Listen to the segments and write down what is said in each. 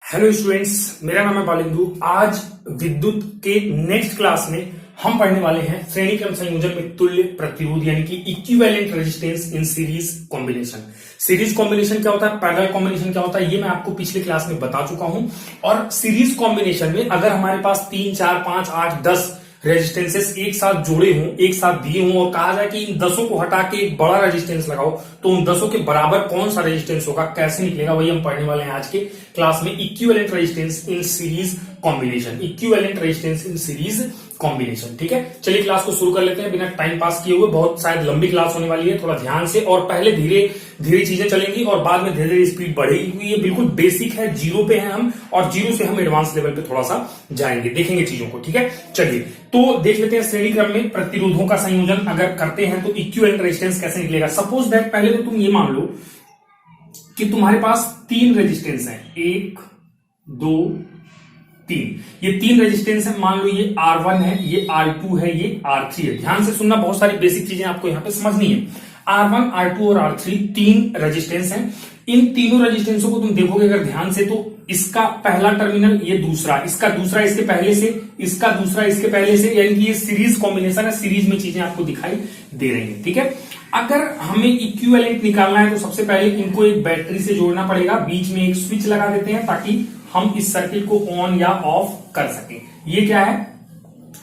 Hello students, मेरा नाम है बालिंदु। आज विद्युत के नेक्स्ट क्लास में हम पढ़ने वाले हैं श्रेणी क्रम संयोजन में तुल्य प्रतिरोध यानी कि equivalent resistance in series combination. Series combination क्या होता है, पैरेलल कॉम्बिनेशन क्या होता है, ये मैं आपको पिछले क्लास में बता चुका हूं। और सीरीज कॉम्बिनेशन में अगर हमारे पास 3, 4, 5, 8, 10 रेजिस्टेंसेस एक साथ जुड़े हों, एक साथ दिए हों और कहा जाए कि इन 10 को हटा के एक बड़ा रेजिस्टेंस लगाओ, तो उन 10 के बराबर कौन सा रेजिस्टेंस होगा, कैसे निकलेगा, वही हम पढ़ने वाले हैं आज के क्लास में। Equivalent resistance in series combination, equivalent resistance in series combination. ठीक है, चलिए क्लास को शुरू कर लेते हैं बिना टाइम पास किए हुए। बहुत शायद लंबी क्लास होने वाली है, थोड़ा ध्यान से, और पहले धीरे धीरे चीजें चलेंगी और बाद में धीरे धीरे स्पीड बढ़ेगी, क्योंकि ये बिल्कुल बेसिक है, जीरो पे है हम, और जीरो से हम एडवांस लेवल पे थोड़ा सा जाएंगे, देखेंगे चीजों को। ठीक है, चलिए तो देख लेते हैं श्रेणी क्रम में प्रतिरोधों का संयोजन अगर करते हैं तो इक्विवेलेंट रेजिस्टेंस कैसे निकलेगा। सपोज दैट पहले तो तुम ये मान लो कि तुम्हारे पास 3 रेजिस्टेंस हैं, 1, 2, 3। ये 3 रेजिस्टेंस है। मान लो ये R1 है, ये R2 है, ये R3 है। ध्यान से सुनना, बहुत सारी बेसिक चीजें आपको यहां पे समझनी है। R1, R2 और R3 3 रेजिस्टेंस हैं। इन तीनों रेजिस्टेंसों को तुम देखोगे अगर ध्यान से, तो इसका पहला टर्मिनल, ये दूसरा, इसका दूसरा इसके पहले से, इसका दूसरा इसके पहले से, यानी कि ये सीरीज कॉम्बिनेशन है। सीरीज में चीजें आपको दिखाई दे रही है। ठीक है, अगर हमें इक्विवेलेंट निकालना है तो सबसे पहले इनको एक बैटरी से जोड़ना पड़ेगा। बीच में एक स्विच लगा देते हैं ताकि हम इस सर्किट को ऑन या ऑफ कर सकें। ये क्या है,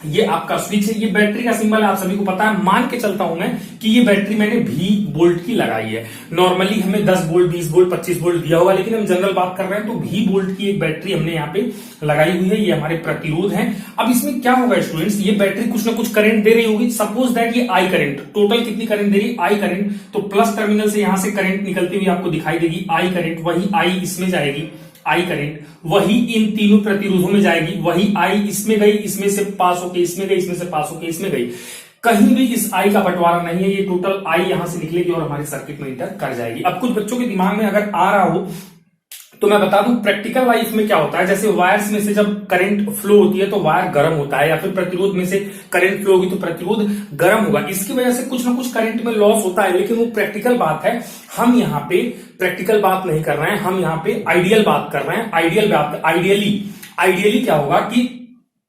ये आपका स्विच है। ये बैटरी का सिंबल है, आप सभी को पता है। मान के चलता हूं मैं कि ये बैटरी मैंने 20 वोल्ट की लगाई है। नॉर्मली हमें 10 वोल्ट, 20 वोल्ट, 25 वोल्ट दिया होगा, लेकिन हम जनरल बात कर रहे हैं तो 20 वोल्ट की एक बैटरी हमने यहाँ पे लगाई हुई है। ये हमारे प्रतिरोध है। अब इसमें क्या होगा स्टूडेंट्स, ये बैटरी कुछ ना कुछ करंट दे रही होगी। सपोज दैट ये आई करंट, टोटल कितनी करंट दे रही है, आई करंट, तो प्लस टर्मिनल से यहां से करंट निकलती हुई आपको दिखाई देगी। आई करंट, वही आई इसमें जाएगी, आई करंट वही इन तीनों प्रतिरोधों में जाएगी। वही आई इसमें गई, इसमें से पास होके इसमें गई, इसमें से पास होके इसमें गई। कहीं भी इस आई का बंटवारा नहीं है। ये टोटल आई यहां से निकलेगी और हमारे सर्किट में इंटर कर जाएगी। अब कुछ बच्चों के दिमाग में अगर आ रहा हो तो मैं बता दूं, प्रैक्टिकल लाइफ में क्या होता है, जैसे वायर्स में से जब करंट फ्लो होती है तो वायर गर्म होता है, या फिर प्रतिरोध में से करंट फ्लो होगी तो प्रतिरोध गर्म होगा। इसकी वजह से कुछ ना कुछ करंट में लॉस होता है, लेकिन वो प्रैक्टिकल बात है। हम यहाँ पे प्रैक्टिकल बात नहीं कर रहे हैं, हम यहाँ पे आइडियल बात कर रहे हैं। आइडियल बात, आइडियली क्या होगा कि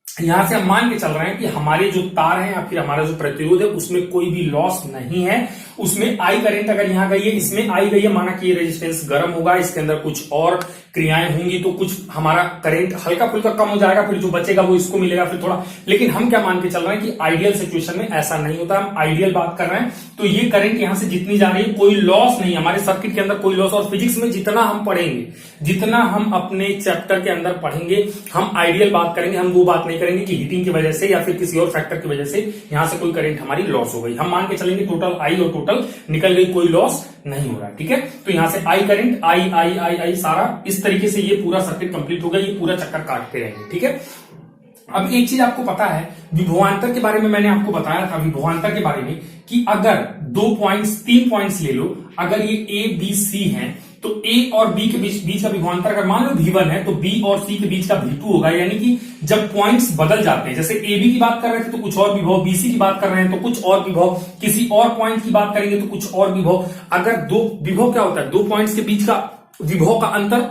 यहां से हम मान के चल रहे हैं कि हमारे जो तार हैं या फिर हमारा जो प्रतिरोध है उसमें कोई भी लॉस नहीं है। उसमें आई करंट अगर यहां गई है, इसमें आई गई है, माना कि ये रेजिस्टेंस गर्म होगा, इसके अंदर कुछ और क्रियाएं होंगी तो कुछ हमारा करंट हल्का फुल्का कम हो जाएगा, फिर जो बचेगा वो इसको मिलेगा फिर थोड़ा। लेकिन हम क्या मान के चल रहे हैं कि आइडियल सिचुएशन में ऐसा नहीं होता। हम आइडियल बात कर रहे हैं तो ये करंट यहां से जितनी जा रही है कोई लॉस नहीं, हमारे सर्किट के अंदर कोई लॉस। और फिजिक्स में जितना हम पढ़ेंगे, जितना हम अपने चैप्टर के अंदर पढ़ेंगे, हम आइडियल बात करेंगे। हम वो बात नहीं करेंगे कि हीटिंग की वजह से या फिर किसी और फैक्टर की वजह से यहां से कोई करंट हमारी लॉस हो गई। हम मान के चलेंगे टोटल आई और टोटल निकल गई, कोई लॉस नहीं हो रहा। ठीक है, तो यहां से आई करंट, आई आई आई आई सारा इस तरीके से ये पूरा सर्किट कंप्लीट हो गया। ये पूरा चक्कर काटते रहेंगे। ठीक है, अब एक चीज आपको पता है, विभवांतर के बारे में मैंने आपको बताया था, विभवांतर के बारे में, कि अगर 2 पॉइंट्स, 3 पॉइंट्स ले लो, अगर ये ए बी सी है तो ए और बी के बीच का विभवांतर अगर मान लो V1 है तो बी और सी के बीच का V2 होगा। यानी कि जब पॉइंट्स बदल जाते हैं, जैसे ए बी की बात कर रहे थे तो कुछ और विभव, बीसी की बात कर रहे हैं तो कुछ और विभव, किसी और पॉइंट की बात करेंगे तो कुछ और विभव। अगर दो विभव क्या होता है, 2 पॉइंट्स के बीच का विभव का अंतर,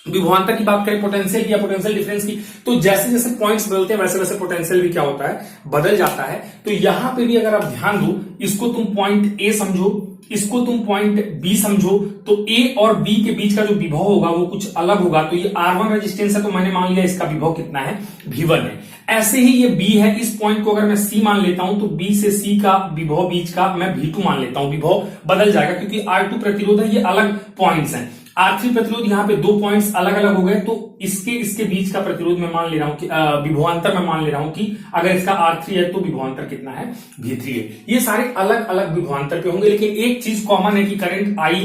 विभवांतर की बात करें पोटेंशियल की या पोटेंशियल डिफरेंस की, तो जैसे जैसे पॉइंट्स बदलते हैं वैसे वैसे पोटेंशियल भी क्या होता है, बदल जाता है। तो यहां पे भी अगर आप ध्यान दो, इसको तुम पॉइंट ए समझो, इसको तुम पॉइंट बी समझो, तो ए और बी के बीच का जो विभव होगा वो कुछ अलग होगा। तो ये R1 रेजिस्टेंस है तो मैंने मान लिया इसका विभव कितना है, V1 है। ऐसे ही ये B है, इस पॉइंट को अगर मैं C मान लेता हूं तो B से C का विभव बीच का मैं V2 मान लेता हूं। विभव बदल जाएगा क्योंकि R2 प्रतिरोध है, ये अलग पॉइंट्स हैं। R3 प्रतिरोध, यहाँ पे 2 पॉइंट्स अलग अलग हो गए, तो इसके बीच का प्रतिरोध मैं मान ले रहा हूं कि विभवांतर मैं मान ले रहा हूं कि अगर इसका R3 है तो विभवांतर कितना है, V3 है। ये सारे अलग अलग विभवांतर पे होंगे, लेकिन एक चीज कॉमन है कि करंट I,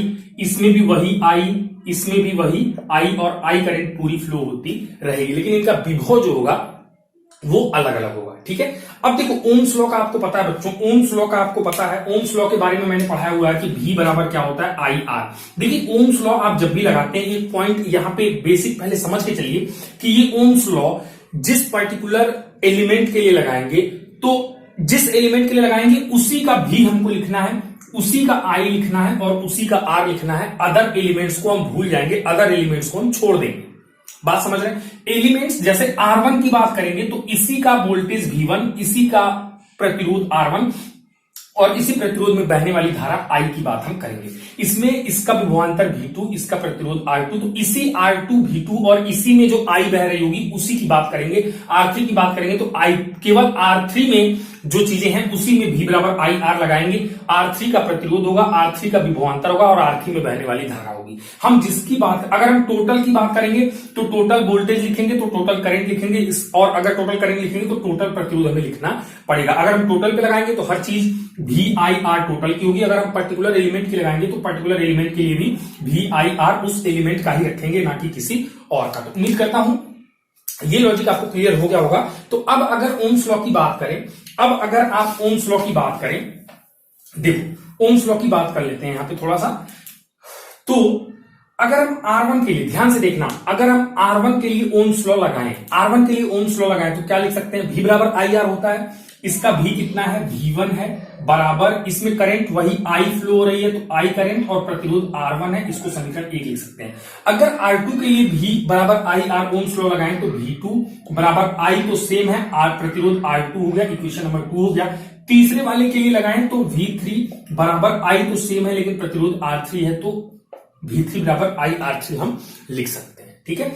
इसमें भी वही I, इसमें भी वही I, और I करंट पूरी फ्लो होती रहेगी, लेकिन इनका विभव जो होगा वो अलग अलग होगा। ठीक है, अब देखो ओम्स लॉ का आपको पता है बच्चों, ओम्स लॉ का आपको पता है। ओम्स लॉ के बारे में मैंने पढ़ाया हुआ है कि V बराबर क्या होता है, IR। देखिए ओम्स लॉ आप जब भी लगाते हैं, एक पॉइंट यहां पे बेसिक पहले समझ के चलिए कि ये ओम्स लॉ जिस पर्टिकुलर एलिमेंट के लिए लगाएंगे, तो जिस एलिमेंट के लिए लगाएंगे उसी का V हमको लिखना है, उसी का I लिखना है और उसी का R लिखना है। अदर एलिमेंट्स को हम भूल जाएंगे, अदर एलिमेंट्स को हम छोड़ देंगे। बात समझ रहे हैं? एलिमेंट्स जैसे R1 की बात करेंगे तो इसी का वोल्टेज V1, इसी का प्रतिरोध R1 और इसी प्रतिरोध में बहने वाली धारा I की बात हम करेंगे। इसमें इसका विभवांतर V2, इसका प्रतिरोध R2, तो इसी R2 V2 और इसी में जो I बह रही होगी उसी की बात करेंगे। R3 की बात करेंगे तो I केवल R3 में जो चीजें हैं उसी में V बराबर I R लगाएंगे। R3 का प्रतिरोध होगा, R3 का विभवांतर होगा और R3 में बहने वाली धारा होगी। हम जिसकी बात, अगर हम टोटल की बात करेंगे तो टोटल वोल्टेज लिखेंगे, तो टोटल करंट लिखेंगे, और अगर टोटल करंट लिखेंगे तो टोटल प्रतिरोध हमें लिखना पड़ेगा। अगर हम टोटल पे लगाएंगे तो हर चीज VIR टोटल की होगी। अगर हम पर्टिकुलर एलिमेंट की लगाएंगे तो पर्टिकुलर एलिमेंट के लिए भी VIR उस एलिमेंट का ही रखेंगे, ना कि किसी और का। तो उम्मीद करता हूं ये लॉजिक आपको क्लियर हो गया होगा। तो अब अगर ओम्स लॉ की बात करें, अब अगर आप ओम्स लॉ की बात करें, देखो ओम्स लॉ की बात कर लेते हैं यहां पे थोड़ा सा। तो अगर हम R1 के लिए, ध्यान से देखना, अगर हम R1 के लिए ओम्स लॉ लगाएं, R1 के लिए ओम्स लॉ लगाएं तो क्या लिख सकते हैं? V बराबर IR होता है, इसका V कितना है? V1 है, बराबर इसमें करंट वही I फ्लो हो रही है तो I करंट और प्रतिरोध R1 है, इसको समीकरण 1 लिख सकते हैं। अगर R2 के लिए V बराबर IR ओम्स लॉ लगाएं तो V2 बराबर I तो सेम है, R प्रतिरोध R2 हो गया, इक्वेशन नंबर 2 हो गया। तीसरे वाले के लिए लगाएं तो V3 बराबर I तो सेम है लेकिन प्रतिरोध R3 है, तो V3 बराबर IR3 हम लिख सकते हैं। ठीक है,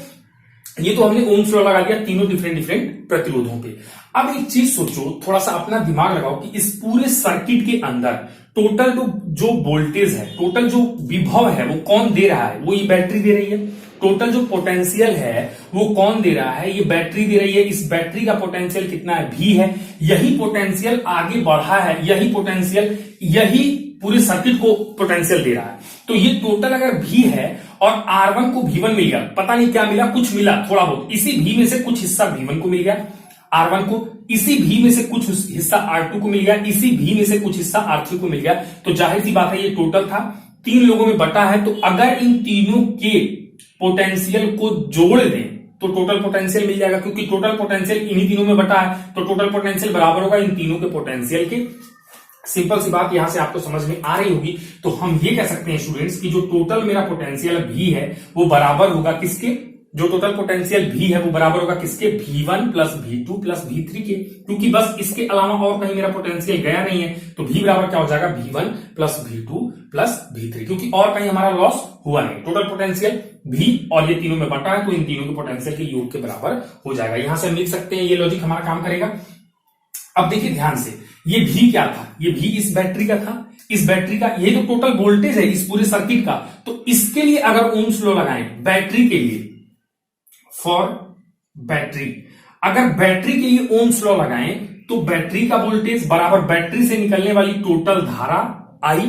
ये तो हमने ओम्स लॉ लगा दिया तीनों डिफरेंट प्रतिरोधों पे। अब एक चीज सोचो, थोड़ा सा अपना दिमाग लगाओ कि इस पूरे सर्किट के अंदर टोटल जो वोल्टेज है, टोटल जो विभव है वो कौन दे रहा है? वो ये बैटरी दे रही है। टोटल जो पोटेंशियल है वो कौन दे रहा है? ये बैटरी दे रही है। इस बैटरी का पोटेंशियल कितना है? V है। यही पोटेंशियल आगे बढ़ा है, यही पोटेंशियल, यही पूरे सर्किट को पोटेंशियल दे रहा है। तो ये टोटल अगर V है और R1 को V1 मिल गया, पता नहीं क्या मिला, कुछ मिला थोड़ा बहुत, इसी V में से कुछ हिस्सा V1 को मिल गया R1 को, इसी V में से कुछ हिस्सा R2 को मिल गया, इसी V में से कुछ हिस्सा R3 को मिल गया, तो जाहिर सी बात है ये टोटल था, 3 लोगों में बटा है। तो अगर इन तीनों के पोटेंशियल को जोड़ दें तो टोटल पोटेंशियल मिल जाएगा, क्योंकि टोटल पोटेंशियल इन्हीं तीनों में बटा है, तो टोटल पोटेंशियल बराबर होगा इन तीनों के पोटेंशियल के। सिंपल सी बात यहां से आपको समझ में आ रही होगी। तो हम ये कह सकते हैं स्टूडेंट्स कि जो टोटल मेरा पोटेंशियल V है वो बराबर होगा किसके? जो टोटल पोटेंशियल V है वो बराबर होगा किसके? V1 plus V2 plus V3 के, क्योंकि बस इसके अलावा और कहीं मेरा पोटेंशियल गया नहीं है। तो V बराबर क्या हो जाएगा? V1 plus V2 plus V3, क्योंकि और कहीं हमारा लॉस हुआ नहीं। टोटल पोटेंशियल V और ये तीनों में बटा है तो इन तीनों के पोटेंशियल के योग के बराबर हो जाएगा। यहां से हम लिख सकते हैं, ये लॉजिक हमारा काम करेगा। अब देखिए ध्यान से, ये V क्या था? ये V इस बैटरी का था, इस बैटरी का, ये तो टोटल वोल्टेज है इस पूरे सर्किट का। तो इसके लिए अगर ओम्स लॉ लगाएं बैटरी के लिए, फॉर बैटरी, अगर बैटरी के लिए ओम्स लॉ लगाएं तो बैटरी का वोल्टेज बराबर बैटरी से निकलने वाली टोटल धारा I,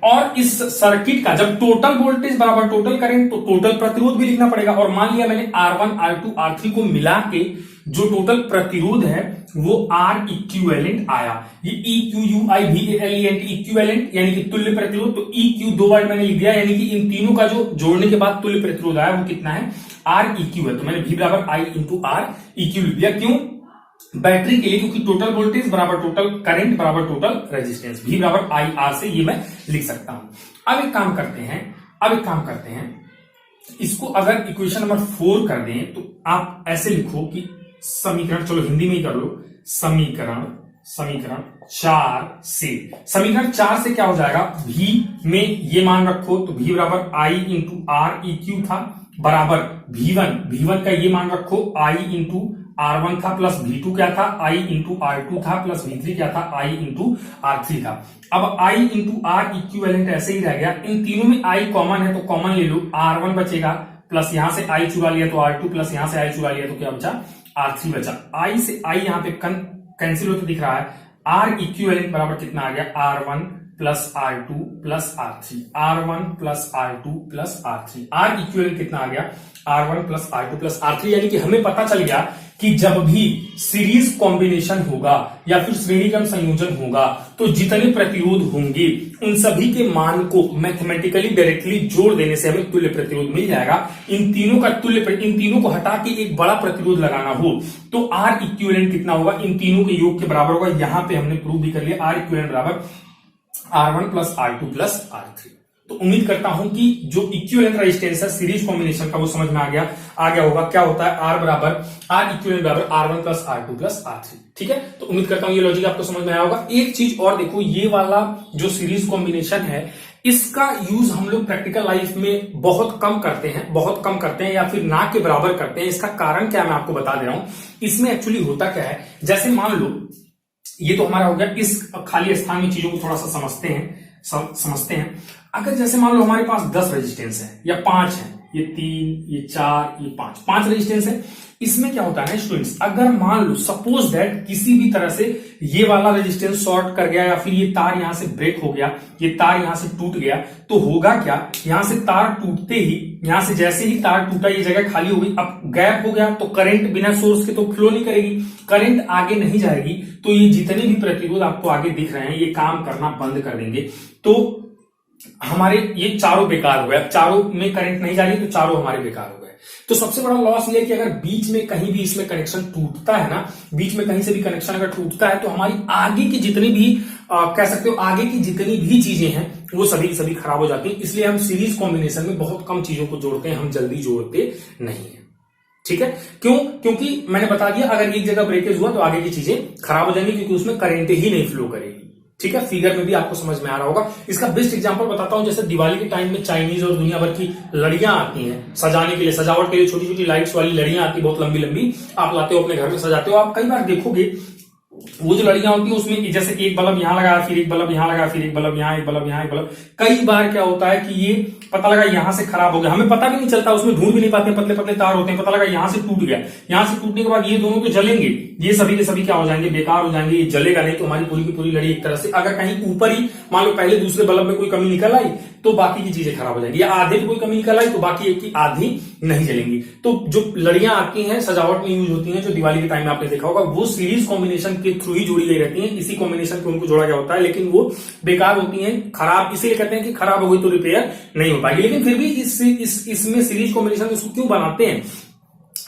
और इस सर्किट का जब टोटल वोल्टेज बराबर टोटल करंट, तो टोटल प्रतिरोध भी लिखना पड़ेगा। और मान लिया मैंने R1 R2 R3 को मिला के जो टोटल प्रतिरोध है वो R इक्विवेलेंट आया। ये EQUIVALENT इक्विवेलेंट यानी कि तुल्य प्रतिरोध। तो EQ 2 वर्ड मैंने लिख दिया, यानी कि इन तीनों का जो जोड़ने के बाद तुल्य प्रतिरोध आया वो कितना है? R EQ है। तो मैंने V बराबर I इंटू R EQ लिख दिया। क्यों? बैटरी के लिए, क्योंकि टोटल वोल्टेज बराबर टोटल करंट बराबर टोटल रेजिस्टेंस, V बराबर IR से ये मैं लिख सकता हूं। अब एक काम करते हैं, इसको अगर इक्वेशन नंबर 4 कर दें तो आप ऐसे लिखो कि समीकरण, चलो हिंदी में ही कर लो, समीकरण 4 से क्या हो जाएगा? V में ये मान रखो तो V बराबर I इंटू R EQ था, बराबर V1 का ये मान रखो I इंटू R1 था, प्लस V2 क्या था? I इंटू R2 था, प्लस V3 क्या था? I इंटू R3 था। अब I इंटू R इक्विवेलेंट ऐसे ही रह गया। इन तीनों में I कॉमन है तो कॉमन ले लो, R1 बचेगा, प्लस यहां से I चुरा लिया तो R2, प्लस यहां से I चुरा लिया तो क्या बचा? R3 बचा। I से I यहां पे कैंसिल होते दिख रहा है। R इक्विवेलेंट बराबर कितना आ गया? R1 plus R2 plus R3, R1 plus R2 plus R3। R equivalent कितना आ गया? R1 plus R2 plus R3। यानी कि हमें पता चल गया कि जब भी सीरीज कॉम्बिनेशन होगा या फिर श्रेणी क्रम संयोजन होगा तो जितने प्रतिरोध होंगे उन सभी के मान को मैथमेटिकली डायरेक्टली जोड़ देने से हमें तुल्य प्रतिरोध मिल जाएगा। इन तीनों को हटा के एक बड़ा प्रतिरोध लगाना हो तो R इक्विवेलेंट कितना होगा? इन तीनों के योग के बराबर होगा। यहां पे हमने प्रूव भी कर लिया, R इक्विवेलेंट बराबर R1 plus R2 plus R3। तो उम्मीद करता हूं कि जो इक्विवेलेंट रेजिस्टेंस है सीरीज कॉम्बिनेशन का वो समझ में आ गया होगा। क्या होता है आर इक्विवेलेंट बराबर R1 plus R2 plus R3। ठीक है, तो उम्मीद करता हूं ये लॉजिक आपको समझ में आया होगा। एक चीज और देखो, ये वाला जो सीरीज कॉम्बिनेशन है इसका यूज हम लोग प्रैक्टिकल लाइफ में बहुत कम करते हैं या फिर ना के बराबर करते हैं। इसका कारण क्या मैं आपको बता दे रहा हूं। इसमें एक्चुअली होता क्या है, जैसे मान लो ये तो हमारा हो गया, इस खाली स्थान में चीजों को थोड़ा सा समझते हैं। अगर जैसे मान लो हमारे पास 10 रेजिस्टेंस है या 5 है, ये 3, ये 4, ये 5 रेजिस्टेंस है। इसमें क्या होता है स्टूडेंट्स, अगर मान लो सपोज दैट किसी भी तरह से ये वाला रेजिस्टेंस शॉर्ट कर गया या फिर ये तार यहां से ब्रेक हो गया, ये तार यहां से टूट गया, तो होगा क्या, यहां से तार टूटते ही, यहां से जैसे ही तार टूटा ये जगह खाली हो गई, अब गैप हो गया तो करंट बिना सोर्स के तो फ्लो नहीं करेगी, करंट आगे नहीं जाएगी, तो ये जितने भी प्रतिरोध आपको आगे दिख रहे हैं ये काम करना बंद कर देंगे। तो हमारे ये चारों बेकार हो गए। अब चारों में करंट नहीं जा रही तो चारों हमारे बेकार हो गए। तो सबसे बड़ा लॉस ये है कि अगर बीच में कहीं भी इसमें कनेक्शन टूटता है ना, बीच में कहीं से भी कनेक्शन अगर टूटता है तो हमारी आगे की जितनी भी कह सकते हो आगे की जितनी भी चीजें हैं वो सभी खराब हो जाती है। इसलिए हम सीरीज कॉम्बिनेशन में बहुत कम चीजों को जोड़ते हैं, हम जल्दी जोड़ते नहीं है। ठीक है, क्यों? क्योंकि मैंने बता दिया अगर एक जगह ब्रेकेज हुआ तो आगे की चीजें खराब हो जाएंगी, क्योंकि उसमें करंट ही नहीं फ्लो करेगी। ठीक है, फिगर में भी आपको समझ में आ रहा होगा। इसका बेस्ट एग्जांपल बताता हूं, जैसे दिवाली के टाइम में चाइनीज और दुनिया भर की लड़ियां आती हैं सजाने के लिए, सजावट के लिए छोटी छोटी लाइट्स वाली लड़ियां आती है, बहुत लंबी लंबी, आप लाते हो अपने घर में सजाते हो। आप कई बार देखोगे वो जो लड़ियां होती है उसमें जैसे एक बल्ब यहां लगाया, फिर एक बल्ब यहां लगाया, फिर एक बल्ब यहां, एक बल्ब यहां, एक बल्ब। कई बार क्या होता है कि ये पता लगा यहां से खराब हो गया, हमें पता भी नहीं चलता, उसमें ढूंढ भी नहीं पाते, पतले पतले तार होते हैं, पता लगा यहां से टूट गया। यहां से टूटने के बाद ये दोनों तो जलेंगे, ये सभी के सभी क्या हो जाएंगे, बेकार हो जाएंगे, ये जलेगा नहीं, तो हमारी पूरी की पूरी लड़ी एक तरह से, अगर कहीं ऊपर ही मान लो पहले दूसरे बल्ब में कोई कमी निकल आई तो बाकी की चीजें खराब हो जाएंगी, या आधे में कोई कमी निकल आई तो बाकी एक की आधी नहीं जलेंगी। तो जो लड़ियां आती हैं सजावट में यूज होती हैं, जो दिवाली के टाइम में आपने देखा होगा, वो सीरीज कॉम्बिनेशन के थ्रू ही जोड़ी गई रहती हैं, इसी कॉम्बिनेशन को उनको जोड़ा गया होता है, लेकिन वो बेकार होती हैं, खराब इसीलिए कहते हैं कि खराब हो गई तो रिपेयर नहीं हो पाएगी। लेकिन फिर भी इसमें सीरीज कॉम्बिनेशन इसको क्यों बनाते हैं,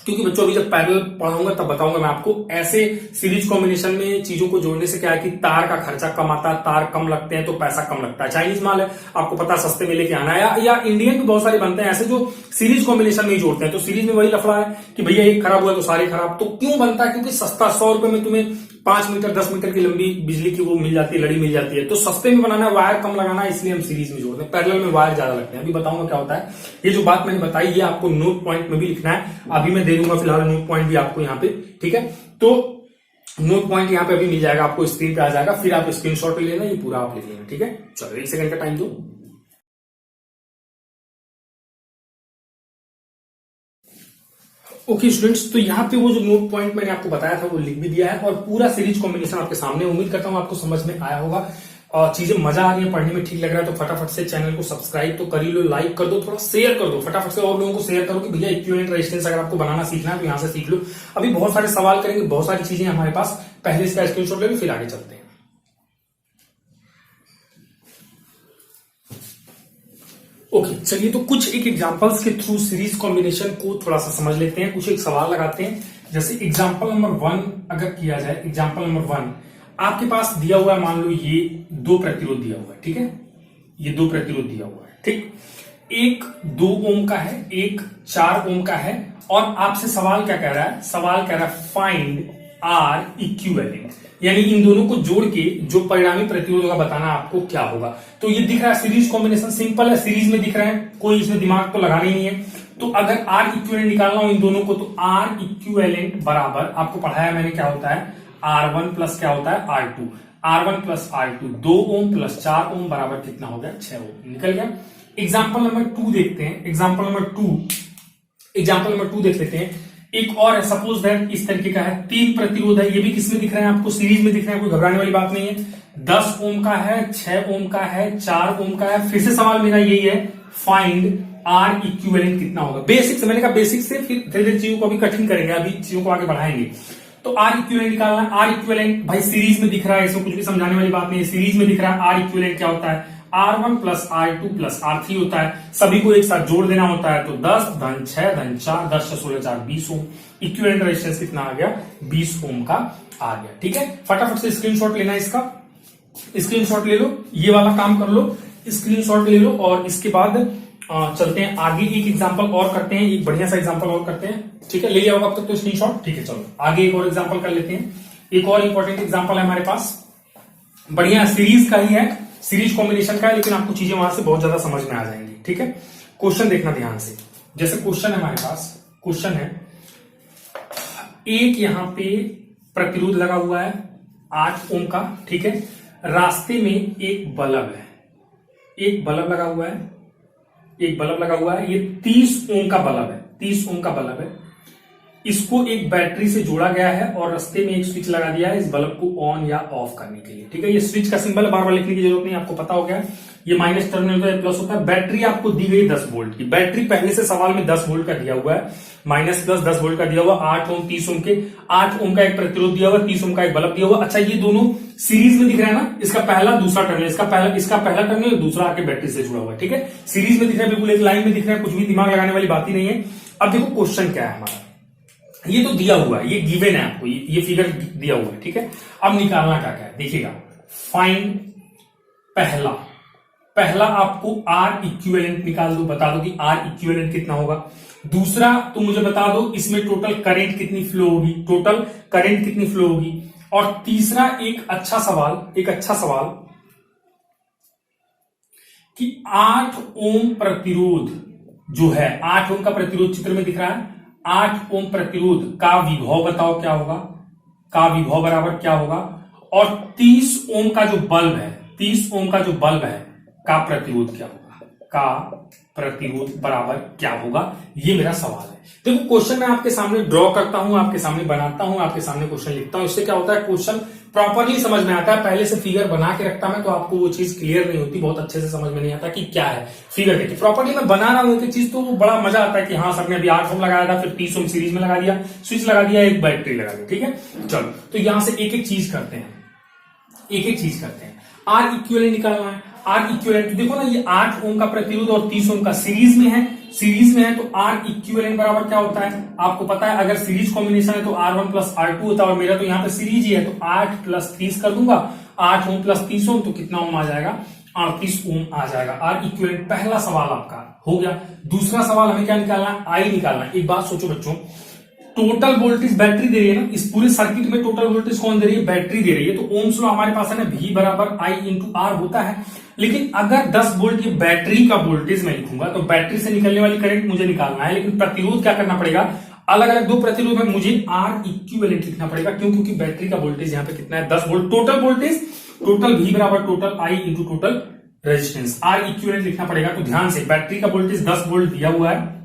क्योंकि बच्चों अभी जब पैरेलल पढ़ाऊंगा तब बताऊंगा मैं आपको। ऐसे सीरीज कॉम्बिनेशन में चीजों को जोड़ने से क्या है कि तार का खर्चा कम आता है, तार कम लगते हैं तो पैसा कम लगता है। चाइनीज माल है, आपको पता सस्ते में लेके आना है, या इंडियन भी बहुत सारे बनते हैं ऐसे जो सीरीज कॉम्बिनेशन में ही जोड़ते हैं। तो सीरीज में वही लफड़ा है कि भैया एक खराब हुआ तो सारे खराब। तो क्यों बनता है, क्योंकि सस्ता, 100 रुपए में तुम्हें 5 मीटर 10 मीटर की लंबी बिजली की वो मिल जाती है, लड़ी मिल जाती है। तो सस्ते में बनाना है, वायर कम लगाना है, इसलिए हम सीरीज में जोड़ते हैं। पैरेलल में वायर ज्यादा लगते हैं। अभी बताऊंगा क्या होता है। ये जो बात मैंने बताई ये आपको नोट पॉइंट में भी लिखना है, अभी मैं दे दूंगा फिलहाल नोट पॉइंट भी आपको यहाँ पे। ठीक है, तो नोट पॉइंट यहाँ पे अभी मिल जाएगा आपको, स्क्रीन पे आ जाएगा, फिर आप स्क्रीनशॉट ले लेना, ये पूरा आप लिख लेना। ठीक है, चलो 1 सेकंड का टाइम दो। ओके स्टूडेंट्स, तो यहाँ पे वो जो नोट पॉइंट मैंने आपको बताया था वो लिख भी दिया है, और पूरा सीरीज कॉम्बिनेशन आपके सामने। उम्मीद करता हूँ आपको समझ में आया होगा और चीजें मजा आ रही है, पढ़ने में ठीक लग रहा है। तो फटाफट से चैनल को सब्सक्राइब तो कर ही लो, लाइक कर दो, थोड़ा शेयर कर दो, फटाफट से और लोगों को शेयर करो कि भैया इक्विवेलेंट रेजिस्टेंस अगर आपको बनाना सीखना है तो यहाँ से सीख लो। अभी बहुत सारे सवाल करेंगे, बहुत सारी चीजें हमारे पास, पहले इसका स्क्रीनशॉट ले लो फिर आगे चलते हैं। ओके चलिए, तो कुछ एक एग्जांपल्स के थ्रू सीरीज कॉम्बिनेशन को थोड़ा सा समझ लेते हैं, कुछ एक सवाल लगाते हैं। जैसे एग्जांपल नंबर 1 अगर किया जाए, एग्जांपल नंबर 1 आपके पास दिया हुआ है, मान लो ये 2 प्रतिरोध दिया हुआ है। ठीक है, ये 2 प्रतिरोध दिया हुआ है। ठीक, एक 2 ओम का है, एक 4 ओम का है, और आपसे सवाल क्या कह रहा है, सवाल कह रहा है फाइंड आर इक्विवेलेंट, यानी इन दोनों को जोड़ के जो परिणामी प्रतिरोध होगा बताना आपको क्या होगा। तो ये दिख रहा है सीरीज कॉम्बिनेशन, सिंपल है, सीरीज में दिख रहा है, कोई इसमें दिमाग तो लगाना ही नहीं है। तो अगर आर इक्विवेलेंट निकालना हो इन दोनों को, तो आर इक्विवेलेंट बराबर, आपको पढ़ाया मैंने क्या होता है, R1 प्लस क्या होता है R2, R1 plus R2, 2 ohm plus 4 ओम बराबर कितना हो गया, 6 ओम। निकल गया। एग्जाम्पल नंबर 2 देखते हैं, एग्जाम्पल नंबर 2 देख लेते हैं। एक और है, सपोज दैट इस तरीके का है, 3 प्रतिरोध है, ये भी किसमें दिख रहे हैं आपको, सीरीज में दिख रहे हैं, कोई घबराने वाली बात नहीं है। 10 ओम का है, 6 ओम का है, 4 ओम का है। फिर से सवाल मेरा यही है, फाइंड आर इक्विवेलेंट कितना होगा। बेसिक से, मैंने कहा बेसिक से, फिर धीरे धीरे चीजों को अभी कठिन करेंगे, अभी चीजों को आगे बढ़ाएंगे। तो आर इक्विवेलेंट निकालना है। आर इक्विवेलेंट भाई सीरीज में दिख रहा है, इसमें कुछ भी समझाने वाली बात नहीं है, सीरीज में दिख रहा है। आर इक्विवेलेंट क्या होता है, R1 plus R2 plus R3 होता है, सभी को एक साथ जोड़ देना होता है। तो 10 धन 6 धन 4, 10 6 16 4 20 ओम। इक्विवेलेंट रेजिस्टेंस कितना आ गया, 20 ओम का आ गया। ठीक है, फटाफट से स्क्रीनशॉट लेना है, इसका स्क्रीनशॉट ले लो, ये वाला काम कर लो। स्क्रीनशॉट ले लो और इसके बाद चलते हैं आगे, एक एग्जांपल और करते हैं, एक बढ़िया सा एग्जांपल और करते हैं। ठीक है, ले लिया होगा अब तक तो स्क्रीनशॉट। ठीक है, चलो आगे एक और एग्जांपल कर लेते हैं। एक और इंपॉर्टेंट एग्जांपल है हमारे पास, बढ़िया सीरीज का ही है, सीरीज कॉम्बिनेशन का है, लेकिन आपको चीजें वहां से बहुत ज्यादा समझ में आ जाएंगी। ठीक है, क्वेश्चन देखना ध्यान से। जैसे क्वेश्चन है हमारे पास, क्वेश्चन है एक यहां पे प्रतिरोध लगा हुआ है 8 ओम का। ठीक है, रास्ते में एक बल्ब है, एक बल्ब लगा हुआ है, एक बल्ब लगा हुआ है, ये 30 ओम का बल्ब है, 30 ओम का बल्ब है। इसको एक बैटरी से जोड़ा गया है और रास्ते में एक स्विच लगा दिया है इस बल्ब को ऑन या ऑफ करने के लिए। ठीक है, ये स्विच का सिंबल बार बार लिखने की जरूरत नहीं, आपको पता हो गया। ये माइनस टर्मिनल होता है, प्लस होता है। बैटरी आपको दी गई 10 वोल्ट की, बैटरी पहले से सवाल में 10 वोल्ट का दिया हुआ है, माइनस प्लस 10 वोल्ट का दिया हुआ, 8 ओम 30 ओम के, 8 ओम का एक प्रतिरोध दिया हुआ, 30 ओम का एक बल्ब दिया हुआ। अच्छा, ये दोनों सीरीज में दिख रहा है ना, इसका पहला दूसरा टर्मिनल, इसका पहला टर्मिनल, दूसरा आके बैटरी से जुड़ा हुआ है। ठीक है, सीरीज में दिख रहा है, बिल्कुल एक लाइन में दिख रहा है, कुछ भी दिमाग लगाने वाली बात ही नहीं है। अब देखो क्वेश्चन क्या है हमारा, ये तो दिया हुआ है, ये गिवन है आपको, ये फिगर दिया हुआ है। ठीक है, अब निकालना क्या क्या है देखिएगा। फाइंड पहला आपको आर इक्विवेलेंट निकाल दो, बता दो कि आर इक्विवेलेंट कितना होगा। दूसरा तो मुझे बता दो इसमें टोटल करंट कितनी फ्लो होगी, टोटल करंट कितनी फ्लो होगी। और तीसरा एक अच्छा सवाल कि 8 ओम प्रतिरोध जो है, 8 ओम का प्रतिरोध चित्र में दिख रहा है, 8 ओम प्रतिरोध का विभव बताओ क्या होगा, का विभव बराबर क्या होगा। और 30 ओम का जो बल्ब है, 30 ओम का जो बल्ब है, का प्रतिरोध क्या होगा, का प्रतिरोध बराबर क्या होगा, ये मेरा सवाल है। देखो क्वेश्चन मैं आपके सामने ड्रॉ करता हूं, आपके सामने बनाता हूं, आपके सामने क्वेश्चन लिखता हूं, इससे क्या होता है क्वेश्चन प्रॉपरली समझ में आता है। पहले से फिगर बना के रखता मैं तो आपको वो चीज क्लियर नहीं होती, बहुत अच्छे से समझ में नहीं आता कि क्या है फिगर देखिए। प्रॉपरली मैं बना रहा हूं एक चीज तो बड़ा मजा आता है कि हाँ सबने अभी 8 ओम लगाया था, फिर 30 ओम सीरीज में लगा दिया, स्विच लगा दिया, एक बैटरी लगा दी। ठीक है, चलो तो यहां से एक एक चीज करते हैं, आर इक्विवेलेंट निकालना है। आर इक्विवेलेंट देखो ना, ये 8 ओम का प्रतिरोध और 30 ओम का सीरीज में है, तो आर इक्विवेलेंट बराबर क्या होता है आपको पता है। अगर सीरीज कॉम्बिनेशन है तो R1 प्लस R2 होता है, और मेरा तो यहाँ पे सीरीज ही है तो 8 प्लस 30 कर दूंगा, 8 ओम प्लस 30 ओम तो कितना ओम आ जाएगा, 38 ओम आ जाएगा। आर इक्विवेलेंट पहला सवाल आपका हो गया। दूसरा सवाल हमें क्या निकालना है, आई निकालना है। एक बात सोचो बच्चों, टोटल वोल्टेज बैटरी दे रही है ना, इस पूरे सर्किट में टोटल वोल्टेज कौन दे रही है, बैटरी दे रही है। तो ओम्स लॉ हमारे पास है ना, V बराबर I इंटू R होता है। लेकिन अगर 10 वोल्ट ये बैटरी का वोल्टेज मैं लिखूंगा तो बैटरी से निकलने वाली करंट मुझे निकालना है, लेकिन प्रतिरोध क्या करना पड़ेगा, अलग अलग दो प्रतिरोध में मुझे आर इक्विवेलेंट लिखना पड़ेगा। क्यों, क्योंकि बैटरी का वोल्टेज यहाँ पे कितना है, 10 volt total voltage, total V बराबर total I into total resistance, R equivalent लिखना पड़ेगा। तो ध्यान से, बैटरी का वोल्टेज 10 वोल्ट दिया हुआ है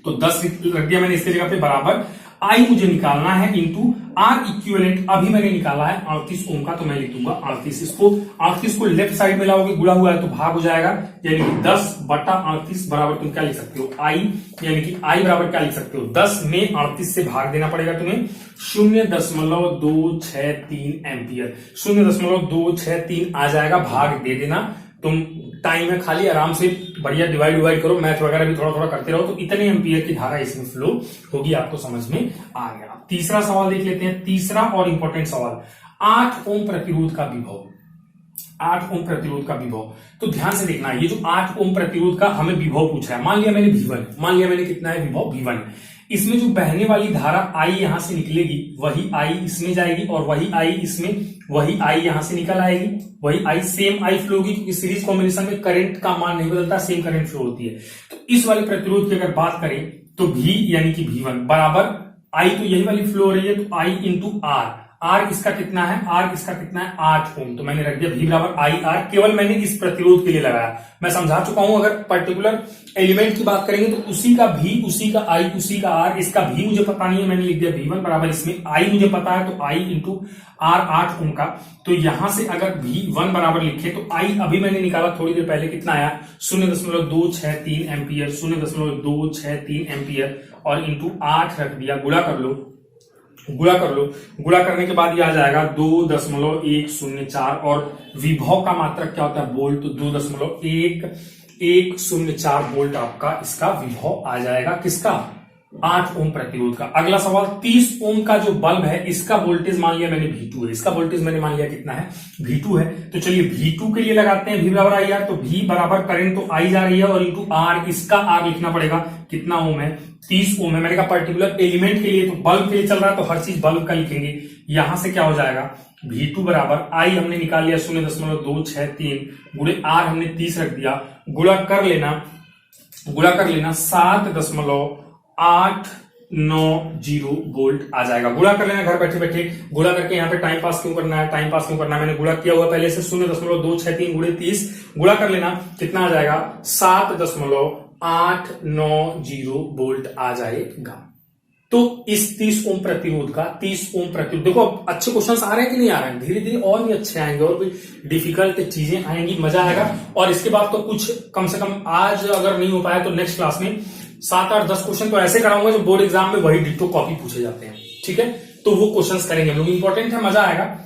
तो 10 रख दिया मैंने इसकी जगह पे, बराबर आई मुझे निकालना है इंटू आर इक्विवेलेंट अभी मैंने निकाला है 38 ओम का, तो मैं लिख दूंगा 38। इसको 38 को लेफ्ट साइड में लाओगे, गुणा हुआ है तो भाग हो जाएगा, यानी कि 10 बटा 38 बराबर तुम क्या लिख सकते हो, आई, यानी कि आई बराबर क्या लिख सकते हो, 10 में 38 से भाग देना पड़ेगा तुम्हें, 0.263 एम्पियर, 0.263 आ जाएगा, भाग दे देना। तुम टाइम है खाली, आराम से बढ़िया डिवाइड करो, मैथ वगैरह भी थोड़ा थोड़ा करते रहो, तो इतने एम्पियर की धारा इसमें फ्लो होगी, आपको समझ में आ गया। तीसरा सवाल देख लेते हैं, तीसरा और इंपॉर्टेंट सवाल, 8 ओम प्रतिरोध का विभव, 8 ओम प्रतिरोध का विभव। तो ध्यान से देखना, ये जो 8 ओम प्रतिरोध का हमें विभव पूछ रहा है, मान लिया मैंने V1, मान लिया मैंने कितना है विभव V1, इसमें जो बहने वाली धारा I यहां से निकलेगी, वही I इसमें जाएगी, और वही I इसमें, वही I यहां से निकल आएगी, वही I सेम I फ्लो होगी, क्योंकि सीरीज कॉम्बिनेशन में करंट का मान नहीं बदलता, सेम करंट फ्लो होती है। तो इस वाले प्रतिरोध की अगर बात करें तो V यानी कि V1 बराबर I, तो यही वाली फ्लो हो रही है, तो I इंटू R, R इसका कितना है, R इसका कितना है 8 ओम, तो मैंने रख दिया V बराबर IR, केवल मैंने इस प्रतिरोध के लिए लगाया। मैं समझा चुका हूं, अगर पर्टिकुलर एलिमेंट की बात करेंगे तो उसी का V, उसी का I, उसी का R, इसका V मुझे पता नहीं है, मैंने लिख दिया V1 बराबर, इसमें I मुझे पता है तो I इंटू R 8 ओम का। तो यहां से अगर V1 बराबर लिखे तो I अभी मैंने निकाला थोड़ी देर पहले, कितना आया 0.263 एम्पियर, 0.263 एम्पियर, और इंटू 8 रख दिया, गुणा कर लो, गुणा करने के बाद ये आ जाएगा 2.104, और विभव का मात्रक क्या होता है वोल्ट, तो 2.1104 वोल्ट आपका इसका विभव आ जाएगा, किसका, 8 ओम प्रतिरोध का। अगला सवाल, 30 ओम का जो बल्ब है इसका वोल्टेज मान लिया मैंने V2 है, इसका वोल्टेज मैंने मान लिया कितना है, V2 है। तो चलिए V2 के लिए लगाते हैं, V बराबर आई आर, तो V बराबर करंट तो आई जा रही है और इंटू आर, इसका आर लिखना पड़ेगा, कितना ओम है, 30 ओम है। मैंने कहा पर्टिकुलर एलिमेंट के लिए, तो बल्ब के लिए चल रहा है तो हर चीज बल्ब का लिखेंगे। यहां से क्या हो जाएगा, V2 बराबर आई हमने निकाल लिया 0.263 गुणे आर हमने 30 रख दिया, गुणा कर लेना 7.890 वोल्ट आ जाएगा। गुणा कर लेना घर बैठे बैठे, गुणा करके यहाँ पे टाइम पास क्यों करना है, टाइम पास क्यों करना है, मैंने गुणा किया हुआ पहले से, 0.263 गुणे 30 गुणा कर लेना, कितना आ जाएगा 7.890 वोल्ट आ जाएगा। तो इस 30 ओम प्रतिरोध का, 30 ओम प्रतिरोध, देखो अच्छे क्वेश्चंस आ रहे हैं कि नहीं आ रहे हैं, धीरे धीरे और भी अच्छे आएंगे और भी डिफिकल्ट चीजें आएंगी, मजा आएगा। और इसके बाद तो कुछ कम से कम आज अगर नहीं हो पाया तो नेक्स्ट क्लास में 7, 8, 10 क्वेश्चन तो ऐसे कराऊंगा जो बोर्ड एग्जाम में वही डिट्टो कॉपी पूछे जाते हैं, ठीक है, तो वो क्वेश्चंस करेंगे हम लोग, इंपॉर्टेंट है, मजा आएगा।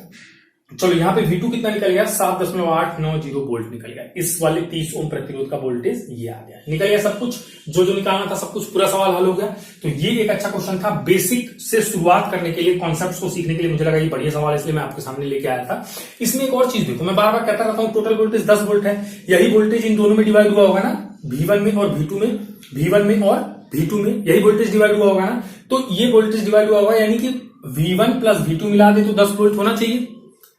चलो यहाँ पे V2 कितना निकल गया, 7.890 वोल्ट निकल गया। इस वाले 30 ओम प्रतिरोध का वोल्टेज ये आ गया, निकल गया सब कुछ, जो निकालना था सब कुछ, पूरा सवाल हल हो गया। तो ये एक अच्छा क्वेश्चन था, बेसिक से शुरुआत करने के लिए, कॉन्सेप्ट्स को सीखने के लिए मुझे लगा ये बढ़िया सवाल, इसलिए मैं आपके सामने लेके आया था। इसमें एक और चीज देखो, मैं बार बार कहता रहता हूँ टोटल वोल्टेज 10 वोल्ट है, यही वोल्टेज इन दोनों में डिवाइड हुआ होगा ना, V1 में और V2 में, V1 में और V2 में यही वोल्टेज डिवाइड हुआ होगा ना, तो ये वोल्टेज डिवाइड हुआ होगा, यानी कि V1 प्लस V2 मिला दे तो 10 वोल्ट होना चाहिए।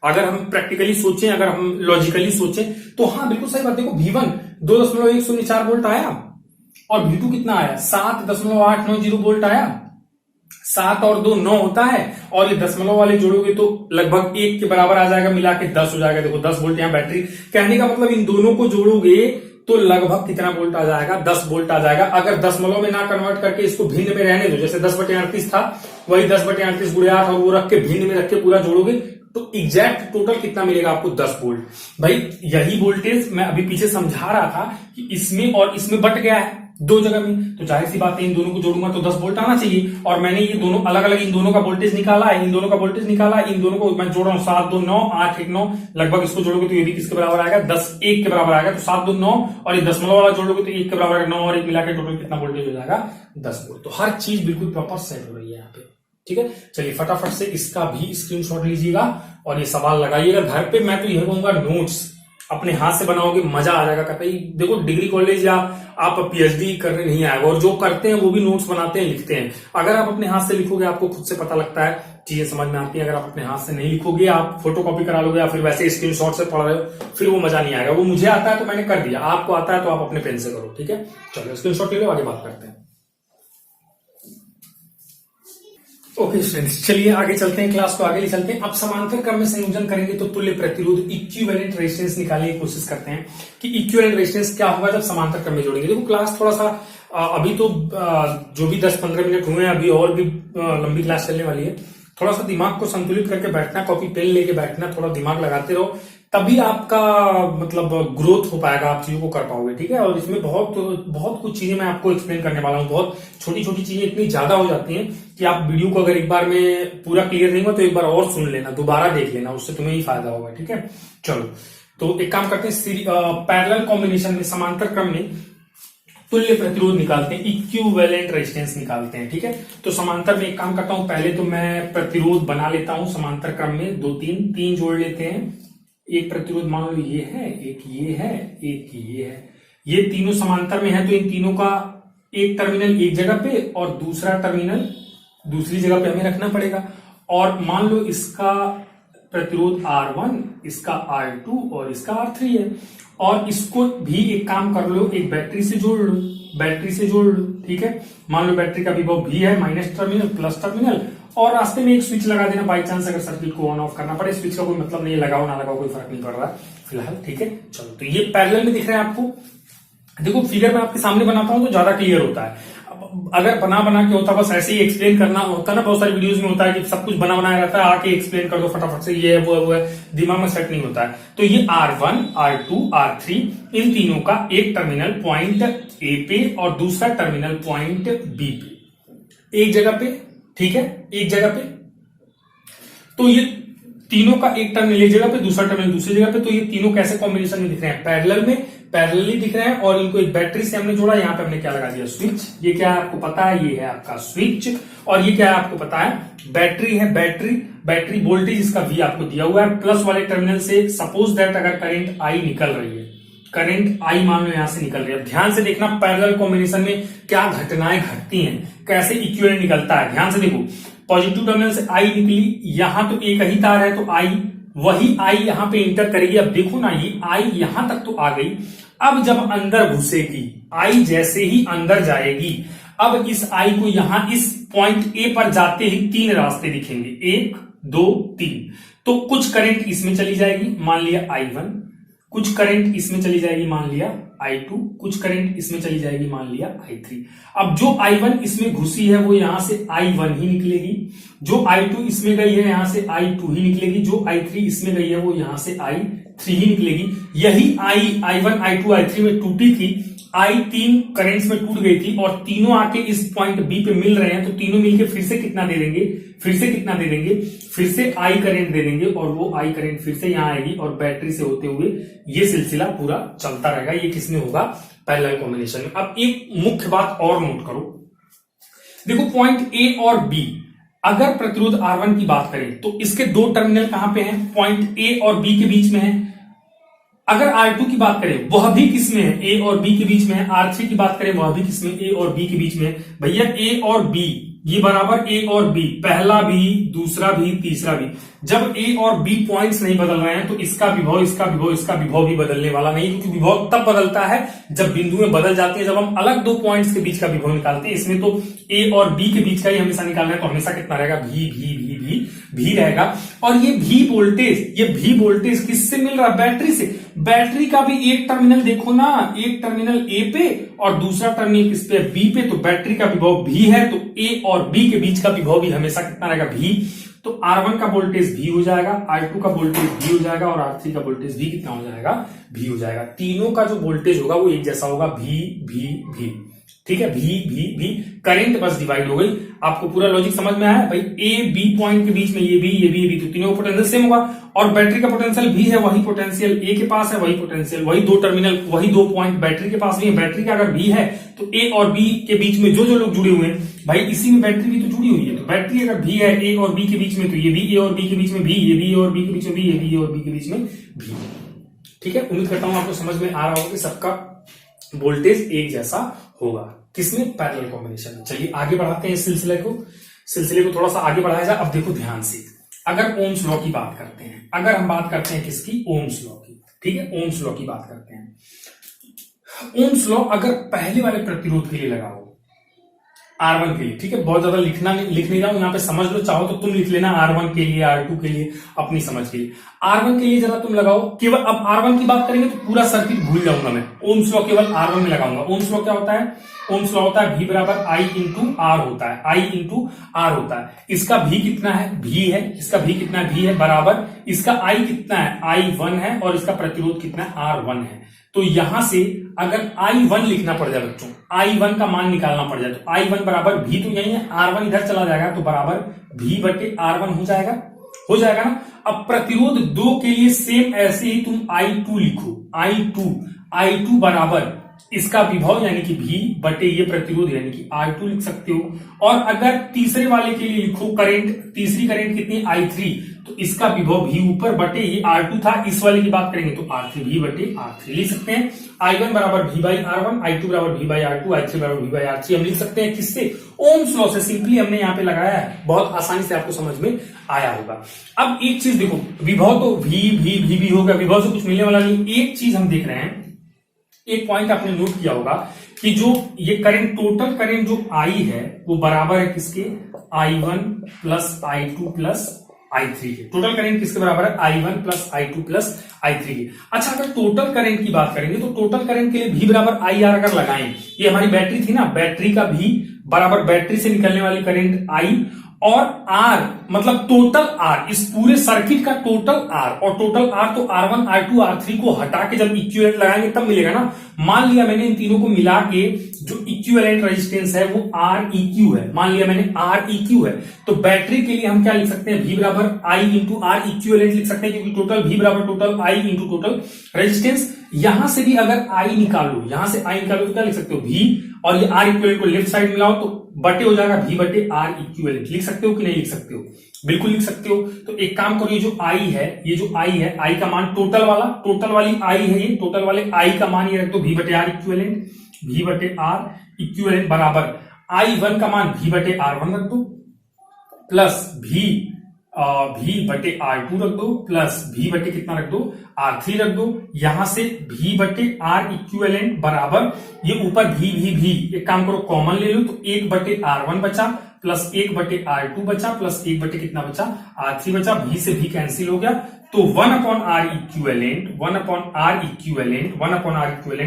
अगर हम प्रैक्टिकली सोचें, अगर हम लॉजिकली सोचें तो हाँ बिल्कुल सही बात। देखो V1 2.104 वोल्ट आया और V2 कितना आया, 7.890 वोल्ट आया, 7 और 2 9 होता है, और ये दशमलव वाले जोड़ोगे तो लगभग 1 के बराबर आ जाएगा, मिला के 10 हो जाएगा। देखो 10 वोल्ट यहाँ बैटरी, कहने का मतलब इन दोनों को जोड़ोगे तो लगभग कितना वोल्ट आ जाएगा, 10 वोल्ट आ जाएगा। अगर दशमलव में ना कन्वर्ट करके इसको भिन्न में रहने दो, जैसे 10/38 था, वही 10/38 गुणे 8 और वो रख के भिन्न में रख के पूरा जोड़ोगे तो एग्जैक्ट टोटल कितना मिलेगा आपको, 10 वोल्ट। भाई यही वोल्टेज मैं अभी पीछे समझा रहा था कि इसमें और इसमें बट गया है दो जगह में, तो जाहिर सी बात है इन दोनों को जोड़ूंगा तो 10 वोल्ट आना चाहिए। और मैंने ये दोनों अलग अलग इन दोनों का वोल्टेज निकाला है, इन दोनों का वोल्टेज निकाला है, इन दोनों को मैं जोड़ रहा हूं, 7 2 9 8 1 9, लगभग इसको जोड़ोगे तो ये भी किसके बराबर आएगा, 10 1 के बराबर आएगा। तो 7 2 9 और ये दशमलव वाला जोड़ोगे तो 1 के बराबर आएगा, 9 और 1 मिला के टोटल कितना वोल्टेज हो जाएगा, 10 वोल्ट। तो हर चीज बिल्कुल प्रॉपर सेट हो रही है यहाँ पे, ठीक है। चलिए फटाफट से इसका भी स्क्रीनशॉट लीजिएगा और ये सवाल लगाइएगा घर पे। मैं तो यह कहूंगा नोट्स अपने हाथ से बनाओगे मजा आ जाएगा कतई। देखो डिग्री कॉलेज या आप पीएचडी करने नहीं आएगा, और जो करते हैं वो भी नोट्स बनाते हैं, लिखते हैं। अगर आप अपने हाथ से लिखोगे आपको खुद से पता लगता है, चीजें समझ में आती है। अगर आप अपने हाथ से नहीं लिखोगे, आप फोटोकॉपी करा लोगे या फिर वैसे स्क्रीनशॉट से पढ़ रहे हो, फिर वो मजा नहीं आएगा। वो मुझे आता है तो मैंने कर दिया, आपको आता है तो आप अपने पेन से करो, ठीक है। चलो स्क्रीनशॉट ले लो, आगे बात करते हैं। ओके स्टूडेंट्स, चलिए आगे चलते हैं, क्लास को आगे ले चलते हैं। अब समांतर क्रम में संयोजन करेंगे तो तुल्य प्रतिरोध इक्विवेलेंट रेजिस्टेंस निकालने की कोशिश करते हैं कि इक्विवेलेंट रेजिस्टेंस क्या होगा जब समांतर क्रम में जोड़ेंगे। देखो क्लास थोड़ा सा अभी तो जो भी 10-15 मिनट हुए हैं, अभी और भी लंबी क्लास चलने वाली है। थोड़ा सा दिमाग को संतुलित करके बैठना, कॉपी पेन लेके बैठना, थोड़ा दिमाग लगाते रहो, तभी आपका मतलब ग्रोथ हो पाएगा, आप चीजों को कर पाओगे, ठीक है। और इसमें बहुत कुछ चीजें मैं आपको एक्सप्लेन करने वाला हूँ। बहुत छोटी छोटी चीजें इतनी ज्यादा हो जाती हैं कि आप वीडियो को अगर एक बार में पूरा क्लियर नहीं हुआ तो एक बार और सुन लेना, दोबारा देख लेना, उससे तुम्हें ही फायदा होगा, ठीक है। चलो तो एक काम करते हैं, पैरेलल कॉम्बिनेशन में, समांतर क्रम में तुल्य प्रतिरोध निकालते हैं, इक्विवेलेंट रेजिस्टेंस निकालते हैं, ठीक है। तो समांतर में एक काम करता हूं, पहले तो मैं प्रतिरोध बना लेता हूं समांतर क्रम में, 2 3 जोड़ लेते हैं। एक प्रतिरोध मान लो ये है, एक ये है, एक ये है, ये तीनों समांतर में है, तो इन तीनों का एक टर्मिनल एक जगह पे और दूसरा टर्मिनल दूसरी जगह पे हमें रखना पड़ेगा। और मान लो इसका प्रतिरोध R1, इसका R2 और इसका R3 है, और इसको भी एक काम कर लो, एक बैटरी से जोड़ लो, बैटरी से जोड़ लो, ठीक है। मान लो बैटरी का विभव V है, माइनस टर्मिनल प्लस टर्मिनल, और रास्ते में एक स्विच लगा देना, बाई चांस अगर सर्किट को ऑन ऑफ करना पड़े। स्विच का कोई मतलब नहीं है, लगाओ ना लगाओ कोई फर्क नहीं पड़ रहा फिलहाल, ठीक है। चलो तो ये पैरेलल में दिख रहा है आपको। देखो फिगर में आपके सामने बनाता हूं तो ज्यादा क्लियर होता है। अगर बना के होता, बस ऐसे ही एक्सप्लेन करना होता ना, बहुत सारी वीडियोस में होता है कि सब कुछ बना बनाया रहता है, आके एक्सप्लेन कर दो फटाफट से, ये है वो है, दिमाग में सेट नहीं होता है। तो ये R1, R2, R3, इन तीनों का एक टर्मिनल पॉइंट ए पे और दूसरा टर्मिनल पॉइंट बी पे, एक जगह पे, ठीक है, एक जगह पे। तो ये तीनों का एक टर्मिनल एक जगह पे, दूसरा टर्मिनल दूसरी जगह पे, तो ये तीनों कैसे कॉम्बिनेशन में दिख रहे हैं, पैरेलल में, पैरेलली दिख रहे हैं और इनको एक बैटरी से हमने जोड़ा। यहाँ पे हमने क्या लगा दिया, स्विच। ये क्या है आपको पता है, ये है आपका स्विच। और ये क्या है आपको पता है, बैटरी है। बैटरी वोल्टेज इसका V आपको दिया हुआ है। प्लस वाले टर्मिनल से सपोज दैट अगर करंट I निकल रही है, करंट I मान लो यहां से निकल रही है। ध्यान से देखना पैरेलल कॉम्बिनेशन में क्या घटनाएं घटती हैं, कैसे इक्विवेलेंट निकलता है। ध्यान से देखो, पॉजिटिव टर्मिनल से I निकली, यहां तो एक ही तार है तो I, वही I यहां पे इंटर करेगी। अब देखो ना, ये I यहां तक तो आ गई। अब जब अंदर घुसेगी, I जैसे ही अंदर जाएगी, अब इस I को यहां इस पॉइंट A पर जाते ही 3 रास्ते दिखेंगे, 1 2 3। तो कुछ करंट इसमें चली जाएगी, मान लिया I1, कुछ करंट इसमें चली जाएगी, मान लिया I2, कुछ करंट इसमें चली जाएगी, मान लिया I3। अब जो I1 इसमें घुसी है वो यहां से I1 ही निकलेगी, जो I2 इसमें गई है यहां से I2 ही निकलेगी, जो I3 इसमें गई है वो यहां से I3 ही निकलेगी। यही I1 I2 I3 में टूटी थी, I 3 करंट्स में टूट गई थी और तीनों आके इस पॉइंट B पे मिल रहे हैं। तो तीनों मिलके फिर से कितना दे देंगे, फिर से I करंट दे देंगे और वो I करंट फिर से यहां आएगी और बैटरी से होते हुए ये सिलसिला पूरा चलता रहेगा। ये किसमें होगा, पैरेलल कॉम्बिनेशन में। अब एक मुख्य बात और नोट करो, देखो पॉइंट A और B, अगर प्रतिरोध R1 की बात करें तो इसके 2 टर्मिनल कहां पे हैं, पॉइंट A और B के बीच में है। अगर R2 की बात करें वह भी किसमें है, A और B के बीच में है। R3 की बात करें वह भी किसमें, A और B के बीच में है। भैया A और B ये बराबर A और B, पहला भी, दूसरा भी, तीसरा भी। जब A और B पॉइंट्स नहीं बदल रहे हैं तो इसका विभव भी बदलने वाला नहीं, क्योंकि विभव तब बदलता है जब बिंदुएं बदल जाती है। जब हम अलग 2 पॉइंट्स के बीच का विभव निकालते हैं, इसमें तो A और B के बीच का ही हमेशा निकालना है, तो हमेशा कितना रहेगा, V रहेगा। और ये V वोल्टेज किससे मिल रहा है, बैटरी से। बैटरी का भी एक टर्मिनल देखो ना, एक टर्मिनल A पे और दूसरा टर्मिनल किस पे, B पे। तो बैटरी का विभव V है, तो A और B के बीच का विभव भी हमेशा कितना रहेगा, V। तो R1 का वोल्टेज V हो जाएगा, R2 का वोल्टेज V हो जाएगा और R3 का वोल्टेज V कितना हो जाएगा, V हो जाएगा। तीनों का जो वोल्टेज होगा वो एक जैसा होगा, V। ठीक है, V। करंट बस डिवाइड हो गई। आपको पूरा लॉजिक समझ में आया भाई। A B पॉइंट के बीच में ये B, तो तीनों का पोटेंशियल सेम होगा। और बैटरी का पोटेंशियल भी है, वही पोटेंशियल A के पास है, वही पोटेंशियल, वही 2 टर्मिनल, वही 2 पॉइंट बैटरी के पास भी है। बैटरी का अगर B है तो A और B के बीच में जो लोग जुड़े हुए हैं भाई, इसी में बैटरी भी तो जुड़ी हुई है। तो बैटरी अगर B है A और B के बीच में, तो ये भी A और B के बीच में B, ये भी A और B के बीच में B, ये भी A और B के बीच में B। ठीक है, उम्मीद करता हूं आपको समझ में आ रहा होगा कि सबका वोल्टेज एक जैसा होगा, किसमें, पैरेलल कॉम्बिनेशन में। चलिए आगे बढ़ाते हैं इस सिलसिले को थोड़ा सा आगे बढ़ाया जाए। अब देखो ध्यान से, अगर ओम्स लॉ की बात करते हैं, अगर हम बात करते हैं किसकी, ओम्स लॉ की। ठीक है, ओम्स लॉ की बात करते हैं। ओम्स लॉ अगर पहले वाले प्रतिरोध के लिए लगाओ, R1 के लिए, ठीक है, बहुत ज्यादा लिख नहीं रहा हूं, यहाँ पे समझ लो, चाहो तो तुम लिख लेना R1 के लिए, R2 के लिए, अपनी समझ के लिए। R1 के लिए जरा तुम लगाओ केवल। अब R1 की बात करेंगे तो पूरा सर्किट भूल जाऊंगा मैं, ओम्स लॉ केवल R1 में लगाऊंगा। ओम्स लॉ क्या होता है, ओम्स लॉ होता है V बराबर I इंटू R होता है, I इंटू R होता है। इसका V कितना है, V है, इसका V कितना है, V है, बराबर इसका I कितना है, I1 है, और इसका प्रतिरोध कितना है, R1 है। तो यहां से अगर I1 लिखना पड़ जाए बच्चों, I1 का मान निकालना पड़ जाए, तो I1 बराबर V तो यही है, R1 इधर चला जाएगा तो बराबर V बटे R1 हो जाएगा ना। अब प्रतिरोध 2 के लिए सेम ऐसे ही तुम I2 लिखो, I2 बराबर इसका विभव यानी कि V बटे ये प्रतिरोध यानी कि R2 लिख सकते हो। और अगर तीसरे वाले के लिए लिखो करंट, तीसरी करंट कितनी, I3, तो इसका विभव V ऊपर बटे ये R2 था। इस वाले की बात करेंगे तो R3, V बटे R3 लिख सकते हैं। I1 बराबर V बाई R1, I2 बराबर V बाई R2, I3 बराबर V बाई R3 हम लिख सकते हैं। किससे, ओम्स लॉ से। सिंपली हमने यहाँ पे लगाया है, बहुत आसानी से आपको समझ में आया होगा। अब एक चीज देखो, विभव तो V हो गया, विभव से कुछ मिलने वाला नहीं। एक चीज हम देख रहे हैं, एक पॉइंट आपने नोट किया होगा कि जो ये करंट, टोटल करंट जो I है वो बराबर है किसके, I1 plus I2 plus I3 के। टोटल करंट किसके बराबर है, I1 plus I2 plus I3 के। अच्छा, अगर टोटल करंट की बात करेंगे तो टोटल करंट के लिए V बराबर IR अगर लगाएं, ये हमारी बैटरी थी ना, बैटरी का V बराबर बैटरी से निकलने वाली करंट I और R मतलब टोटल R, इस पूरे सर्किट का टोटल R, और टोटल R तो R1 R2 R3 को हटा के जब इक्विवेलेंट लगाएंगे तब मिलेगा ना। मान लिया मैंने इन तीनों को मिला के जो इक्विवेलेंट रेजिस्टेंस है वो Req है, मान लिया मैंने Req है, तो बैटरी के लिए हम क्या लिख सकते हैं, V बराबर I इंटू R इक्विवेलेंट लिख सकते हैं, क्योंकि टोटल V बराबर total I into total resistance. यहां से भी अगर I निकालो, यहां से I निकालो तो क्या लिख सकते हो, V, और ये R इक्विवेलेंट को लेफ्ट साइड मिलाओ तो बटे हो जाएगा V बटे R इक्विवेलेंट। लिख सकते हो कि नहीं लिख सकते हो, बिल्कुल लिख सकते हो। तो एक काम करो, ये जो I है, ये जो I है, I का मान टोटल वाला, टोटल वाली I है, ये टोटल वाले I का मान ये रख दो V बटे R इक्विवेलेंट, V बटे R इक्विवेलेंट बराबर I1 का मान V बटे R1 रख दो, प्लस V बटे R2 रख दो, प्लस V बटे कितना रख दो, R3 रख दो। यहां से V बटे R इक्विवेलेंट बराबर ये ऊपर V, एक काम करो कॉमन ले लो, तो 1 बटे R1 बचा, प्लस 1 बटे R2 बचा, प्लस 1 बटे कितना बचा, R3 बचा। V से V कैंसिल हो गया, तो 1 अपॉन R इक्विवेलेंट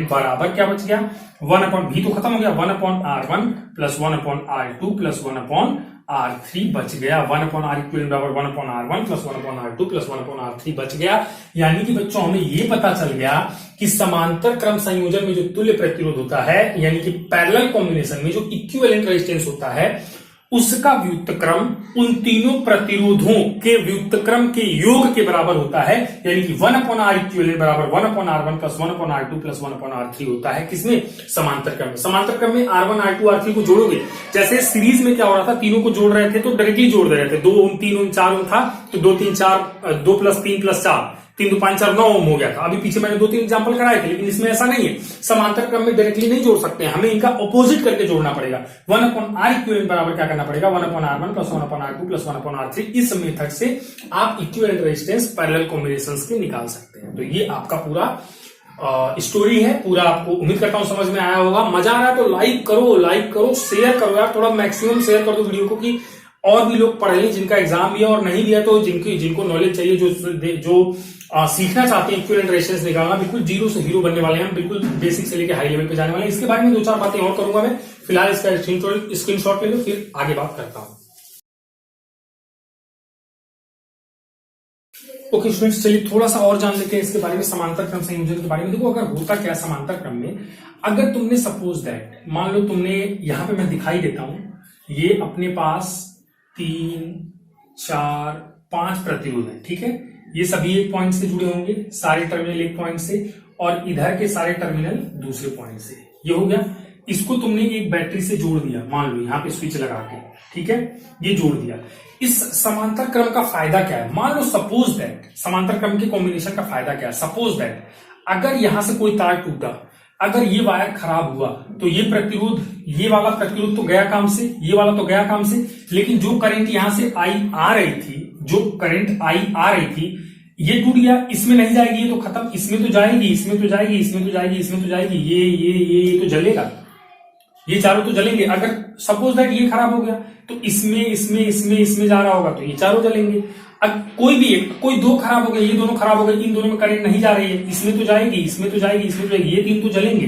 बराबर क्या बच गया, 1 अपॉन V तो खत्म हो गया, 1 upon R1 plus 1 upon R2 plus 1 upon R3 बच गया। 1 अपॉन R इक्विवेलेंट बराबर 1 upon R1 plus 1 upon R2 plus 1 upon R3 बच गया। यानी कि बच्चों हमें ये पता चल गया कि समांतर क्रम संयोजन में जो तुल्य प्रतिरोध होता है, यानी कि पैरेलल कॉम्बिनेशन में जो इक्विवेलेंट रेजिस्टेंस होता है, उसका व्युत्क्रम उन तीनों प्रतिरोधों के व्युत्क्रम के योग के बराबर होता है। यानी कि 1 अपॉन R इक्विवेलेंट बराबर 1 upon R1 plus 1 upon R2 plus 1 upon R3 होता है। किसमें, समांतर क्रम में। समांतर क्रम में R1 R2 R3 को जोड़ोगे, जैसे सीरीज में क्या हो रहा था, तीनों को जोड़ रहे थे तो डायरेक्टली जोड़ रहे थे, 2 ओम 3 ओम 4 ओम था तो 2 3 4 2 प्लस 3 प्लस 4 3 2 5 4 9 ओम हो गया था। अभी पीछे मैंने 2-3 एग्जांपल कराए थे, लेकिन इसमें ऐसा नहीं है। समांतर क्रम में डायरेक्टली नहीं जोड़ सकते हैं, हमें इनका ऑपोजिट करके जोड़ना पड़ेगा। 1 अपॉन R इक्विवेलेंट बराबर क्या करना पड़ेगा, 1 upon R1 plus 1 upon R2 plus 1 upon R3। इस मेथड से आप इक्विवेलेंट रेजिस्टेंस पैरेलल कॉम्बिनेशंस के निकाल सकते हैं। तो ये आपका पूरा स्टोरी है, पूरा आपको उम्मीद करता हूं समझ में आया होगा। मजा आ रहा है तो लाइक करो, शेयर करो यार, थोड़ा मैक्सिमम शेयर कर दो वीडियो को, कि और भी लोग पढ़ लें जिनका एग्जाम भी है, और नहीं भी है तो जिनको नॉलेज चाहिए, जो सीखना चाहते हैं इक्विवेलेंट रेजिस्टेंस निकालना, बिल्कुल जीरो से हीरो बनने वाले हैं, बिल्कुल बेसिक से लेके हाई लेवल पे जाने वाले हैं। इसके बारे में 2-4 बातें और करूंगा मैं, फिलहाल इसका स्क्रीनशॉट ले लो, फिर आगे बात करता हूं। ओके स्टूडेंट्स, चलिए थोड़ा सा और जान लेते हैं इसके बारे में, समांतर क्रम संयोजन के बारे में। देखो, अगर होता क्या समांतर क्रम में, अगर तुमने सपोज दैट, मान लो तुमने यहां पे मैं दिखाई देता हूं, ये अपने पास 3 4 5 प्रतिरोध है, ठीक है। ये सभी एक पॉइंट से जुड़े होंगे, सारे टर्मिनल एक पॉइंट से, और इधर के सारे टर्मिनल दूसरे पॉइंट से। ये हो गया। इसको तुमने एक बैटरी से जोड़ दिया, मान लो यहाँ पे स्विच लगा के, ठीक है, ये जोड़ दिया। इस समांतर क्रम का फायदा क्या है, मान लो सपोज दैट, समांतर क्रम के कॉम्बिनेशन का फायदा क्या है, सपोज दैट अगर यहां से कोई तार टूटा, अगर ये वायर खराब हुआ, तो ये प्रतिरोध, ये वाला प्रतिरोध तो गया काम से, ये वाला तो गया काम से, लेकिन जो करंट यहां से आई आ रही थी, जो करंट आई आ रही थी, ये टूट गया, इसमें नहीं जाएगी, ये तो खत्म, इसमें तो जाएगी, इसमें तो जाएगी, इसमें तो जाएगी, इसमें तो जाएगी, ये तो जलेगा, ये चारों तो जलेंगे। अगर सपोज दैट ये खराब हो गया, तो इसमें जा रहा होगा, तो ये चारों जलेंगे। अब कोई भी एक, कोई 2 खराब हो गए, ये दोनों खराब हो गए, इन दोनों में करंट नहीं जा रही है, इसमें तो जाएगी, इसमें तो जाएगी, इसमें तो जाएगी, ये 3 तो जलेंगे।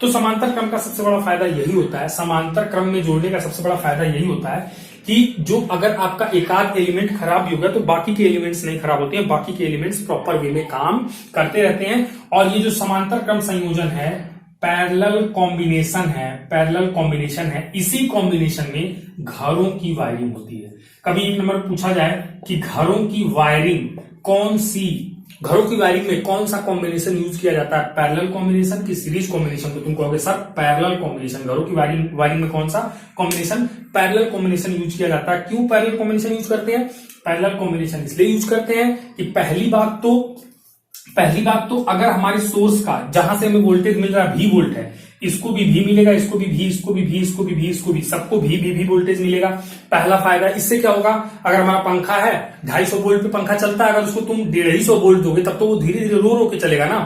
तो समांतर क्रम का सबसे बड़ा फायदा यही होता है, समांतर क्रम में जोड़ने का सबसे बड़ा फायदा यही होता है कि जो अगर आपका एकाध एलिमेंट खराब भी हो गया तो बाकी के एलिमेंट्स नहीं खराब होते हैं, बाकी के एलिमेंट्स प्रॉपर वे में काम करते रहते हैं। और ये जो समांतर क्रम संयोजन है, पैरेलल कॉम्बिनेशन है, इसी कॉम्बिनेशन में घरों की वायरिंग होती है। कभी एक नंबर पूछा जाए कि घरों की वायरिंग में कौन सा कॉम्बिनेशन यूज किया जाता है, पैरेलल कॉम्बिनेशन की सीरीज कॉम्बिनेशन, तो तुम कहोगे सर पैरेलल कॉम्बिनेशन। घरों की वायरिंग में कौन सा कॉम्बिनेशन, पैरेलल कॉम्बिनेशन यूज किया जाता है। क्यों पैरेलल कॉम्बिनेशन यूज करते हैं, पैरेलल कॉम्बिनेशन इसलिए यूज करते हैं कि पहली बात तो अगर हमारे सोर्स का, जहां से हमें वोल्टेज मिल रहा है V वोल्ट है, इसको भी V मिलेगा, इसको भी V, इसको भी V, इसको भी V, इसको भी, सबको V वोल्टेज मिलेगा। पहला फायदा। इससे क्या होगा, अगर हमारा पंखा है 250 वोल्ट पे पंखा चलता है, अगर उसको तुम 150 वोल्ट दोगे तब तो वो धीरे धीरे रो के चलेगा ना,